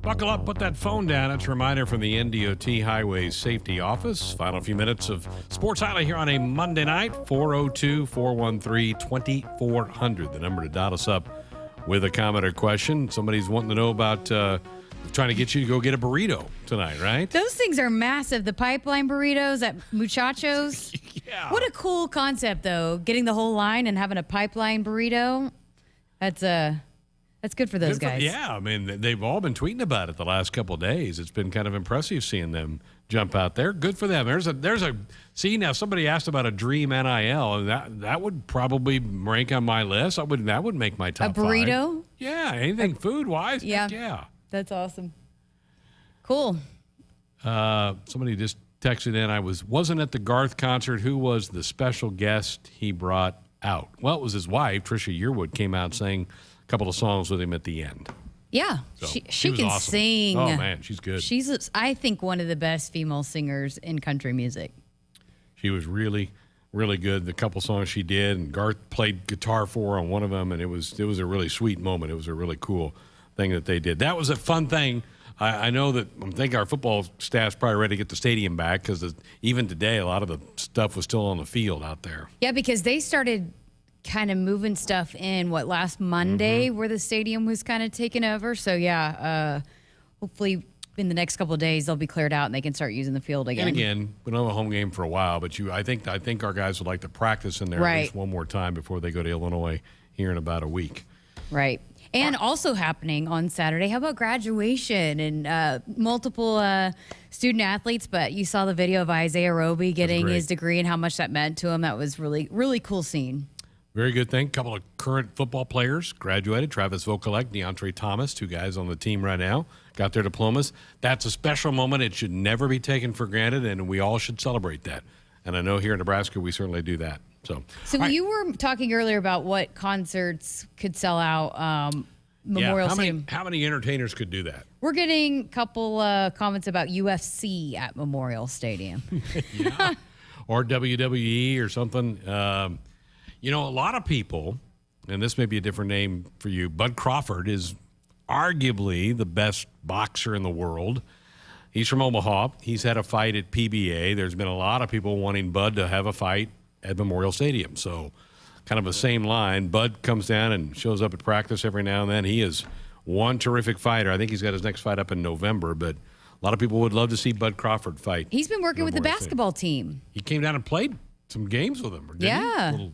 Buckle up, put that phone down. It's a reminder from the NDOT Highway Safety Office. Final few minutes of Sports Highlight here on a Monday night. 402-413-2400. The number to dial us up with a comment or question. Somebody's wanting to know about trying to get you to go get a burrito tonight, right? Those things are massive. The pipeline burritos at Muchachos. Yeah. What a cool concept, though. Getting the whole line and having a pipeline burrito. That's good for those guys. Yeah, I mean, they've all been tweeting about it the last couple of days. It's been kind of impressive seeing them jump out there. Good for them. See, now somebody asked about a dream NIL, and that would probably rank on my list. That would make my top a burrito? 5. Yeah, anything food-wise. Yeah. Yeah. That's awesome. Cool. Somebody just texted in, I wasn't at the Garth concert. Who was the special guest he brought out? Well, it was his wife, Trisha Yearwood, came out saying couple of songs with him at the end. Yeah, So, she was can awesome. sing. Oh, man, she's good. She's, I think, one of the best female singers in country music. She was really, really good. The couple songs she did, and Garth played guitar for her on one of them, and it was a really sweet moment. It was a really cool thing that they did. That was a fun thing. I know that I think our football staff's probably ready to get the stadium back because even today, a lot of the stuff was still on the field out there. Yeah, because they started kind of moving stuff in last Monday where the stadium was kind of taken over. So yeah, hopefully in the next couple of days they'll be cleared out and they can start using the field again. And again, we don't have a home game for a while, but I think our guys would like to practice in there at least one more time before they go to Illinois here in about a week. Right. And also happening on Saturday, how about graduation and multiple student athletes? But you saw the video of Isaiah Roby getting his degree and how much that meant to him. That was really, really cool scene. Very good thing. A couple of current football players graduated. Travis Vokalek, DeAndre Thomas, 2 guys on the team right now, got their diplomas. That's a special moment. It should never be taken for granted, and we all should celebrate that. And I know here in Nebraska, we certainly do that. So you were talking earlier about what concerts could sell out Memorial Stadium. How many entertainers could do that? We're getting a couple comments about UFC at Memorial Stadium. Yeah. Or WWE or something. You know, a lot of people, and this may be a different name for you, Bud Crawford is arguably the best boxer in the world. He's from Omaha. He's had a fight at PBA. There's been a lot of people wanting Bud to have a fight at Memorial Stadium. So kind of the same line. Bud comes down and shows up at practice every now and then. He is one terrific fighter. I think he's got his next fight up in November, but a lot of people would love to see Bud Crawford fight. He's been working with the basketball team. He came down and played some games with them. Yeah.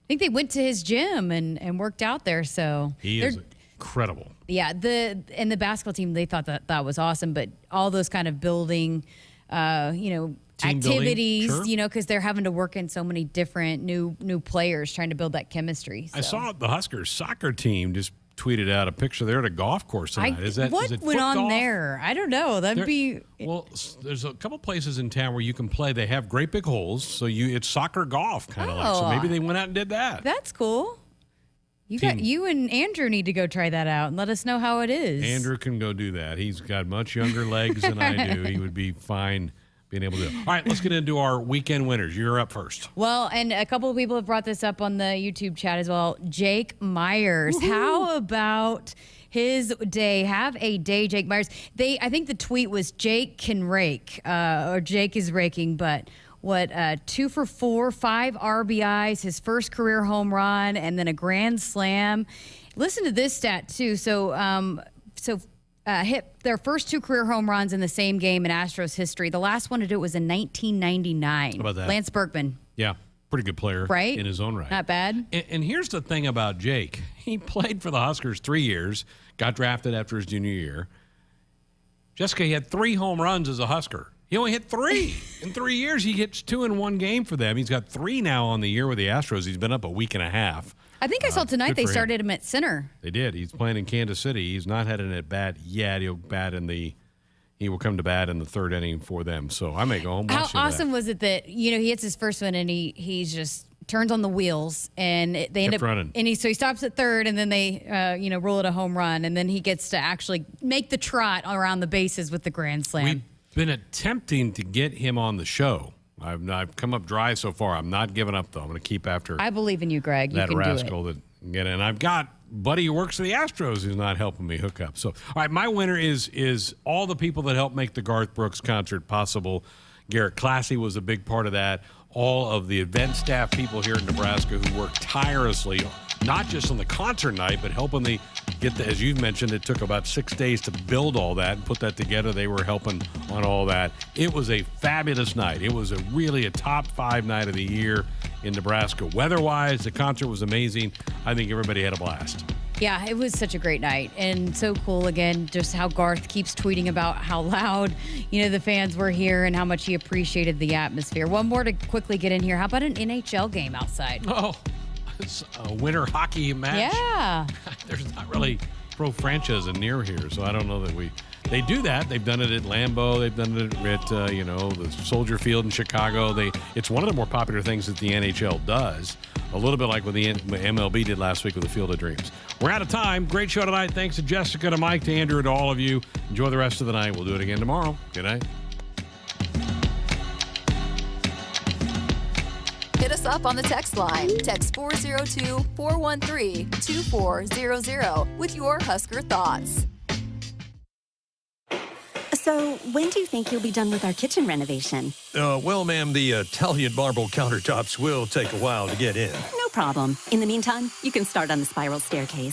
I think they went to his gym and worked out there. So he is incredible. Yeah, the basketball team, they thought that was awesome, but all those kind of building, team activities, building, sure. Because they're having to work in so many different new players trying to build that chemistry. So. I saw the Huskers soccer team just tweeted out a picture. They're at a golf course tonight. What went on golf? there? I don't know. Well, there's a couple places in town where you can play. They have great big holes, so it's soccer golf kind of like. So maybe they went out and did that. That's cool. You and Andrew need to go try that out and let us know how it is. Andrew can go do that. He's got much younger legs than I do. He would be fine being able to do it. All right, let's get into our weekend winners. You're up first. Well, and a couple of people have brought this up on the YouTube chat as well. Jake Myers. Woo-hoo. How about his day? Have a day, Jake Myers. I think the tweet was Jake can rake, or Jake is raking, but 2 for 4, 5 RBIs, his first career home run, and then a grand slam. Listen to this stat too. Hit their first 2 career home runs in the same game in Astros history. The last one to do it was in 1999. How about that? Lance Berkman. Yeah, pretty good player, right? In his own right. Not bad. And here's the thing about Jake. He played for the Huskers 3 years, got drafted after his junior year. Jessica, he had 3 home runs as a Husker. He only hit 3. In 3 years, he hits 2 in one game for them. He's got 3 now on the year with the Astros. He's been up a week and a half. I think I saw tonight they started him at center. They did. He's playing in Kansas City. He's not had an at bat yet. He will come to bat in the 3rd inning for them. So I may go home. How awesome was it that he hits his first one and he's just turns on the wheels and they end up running. And so he stops at 3rd and then they roll it a home run and then he gets to actually make the trot around the bases with the grand slam. We've been attempting to get him on the show. I've come up dry so far. I'm not giving up, though. I'm going to keep after I believe in you, Greg. You that can rascal do it. And I've got buddy who works for the Astros who's not helping me hook up. So, all right, my winner is all the people that helped make the Garth Brooks concert possible. Garrett Classy was a big part of that. All of the event staff people here in Nebraska who worked tirelessly, not just on the concert night, but helping get as you've mentioned, it took about 6 days to build all that and put that together. They were helping on all that. It was a fabulous night. It was really a top 5 night of the year in Nebraska. Weather-wise, the concert was amazing. I think everybody had a blast. Yeah, it was such a great night and so cool again, just how Garth keeps tweeting about how loud, the fans were here and how much he appreciated the atmosphere. One more to quickly get in here. How about an NHL game outside? Oh, it's a winter hockey match. Yeah. There's not really pro franchise near here, so I don't know that they do that. They've done it at Lambeau. They've done it at the Soldier Field in Chicago. It's one of the more popular things that the NHL does. A little bit like what the MLB did last week with the Field of Dreams. We're out of time. Great show tonight. Thanks to Jessica, to Mike, to Andrew, to all of you. Enjoy the rest of the night. We'll do it again tomorrow. Good night. Hit us up on the text line. Text 402-413-2400 with your Husker thoughts. So, when do you think you'll be done with our kitchen renovation? Well, ma'am, the Italian marble countertops will take a while to get in. No problem. In the meantime, you can start on the spiral staircase.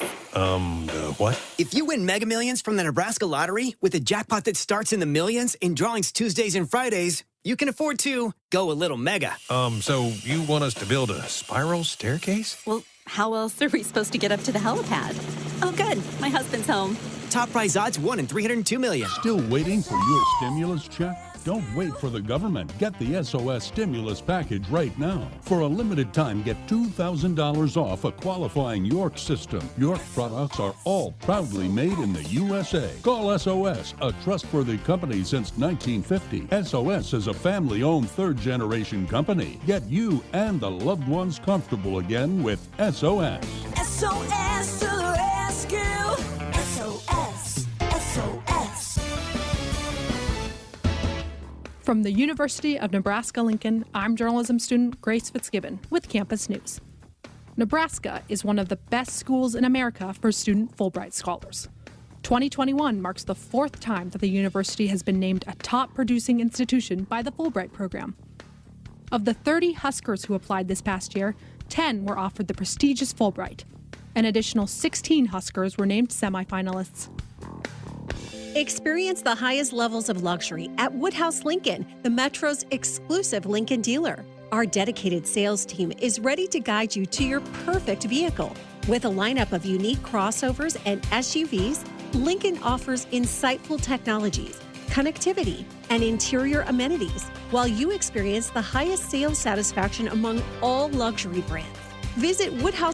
What? If you win Mega Millions from the Nebraska Lottery with a jackpot that starts in the millions in drawings Tuesdays and Fridays, you can afford to go a little mega. So you want us to build a spiral staircase? Well, how else are we supposed to get up to the helipad? Oh, good. My husband's home. Top prize odds 1 in 302 million. Still waiting for your stimulus check? Don't wait for the government. Get the SOS stimulus package right now. For a limited time, get $2,000 off a qualifying York system. York products are all proudly made in the USA. Call SOS, a trustworthy company since 1950. SOS is a family-owned third-generation company. Get you and the loved ones comfortable again with SOS. SOS to the rescue. SOS. SOS. From the University of Nebraska-Lincoln, I'm journalism student Grace Fitzgibbon with Campus News. Nebraska is one of the best schools in America for student Fulbright scholars. 2021 marks the 4th time that the university has been named a top producing institution by the Fulbright program. Of the 30 Huskers who applied this past year, 10 were offered the prestigious Fulbright. An additional 16 Huskers were named semifinalists. Experience the highest levels of luxury at Woodhouse Lincoln, the Metro's exclusive Lincoln dealer. Our dedicated sales team is ready to guide you to your perfect vehicle. With a lineup of unique crossovers and SUVs, Lincoln offers insightful technologies, connectivity, and interior amenities, while you experience the highest sales satisfaction among all luxury brands. Visit Woodhouse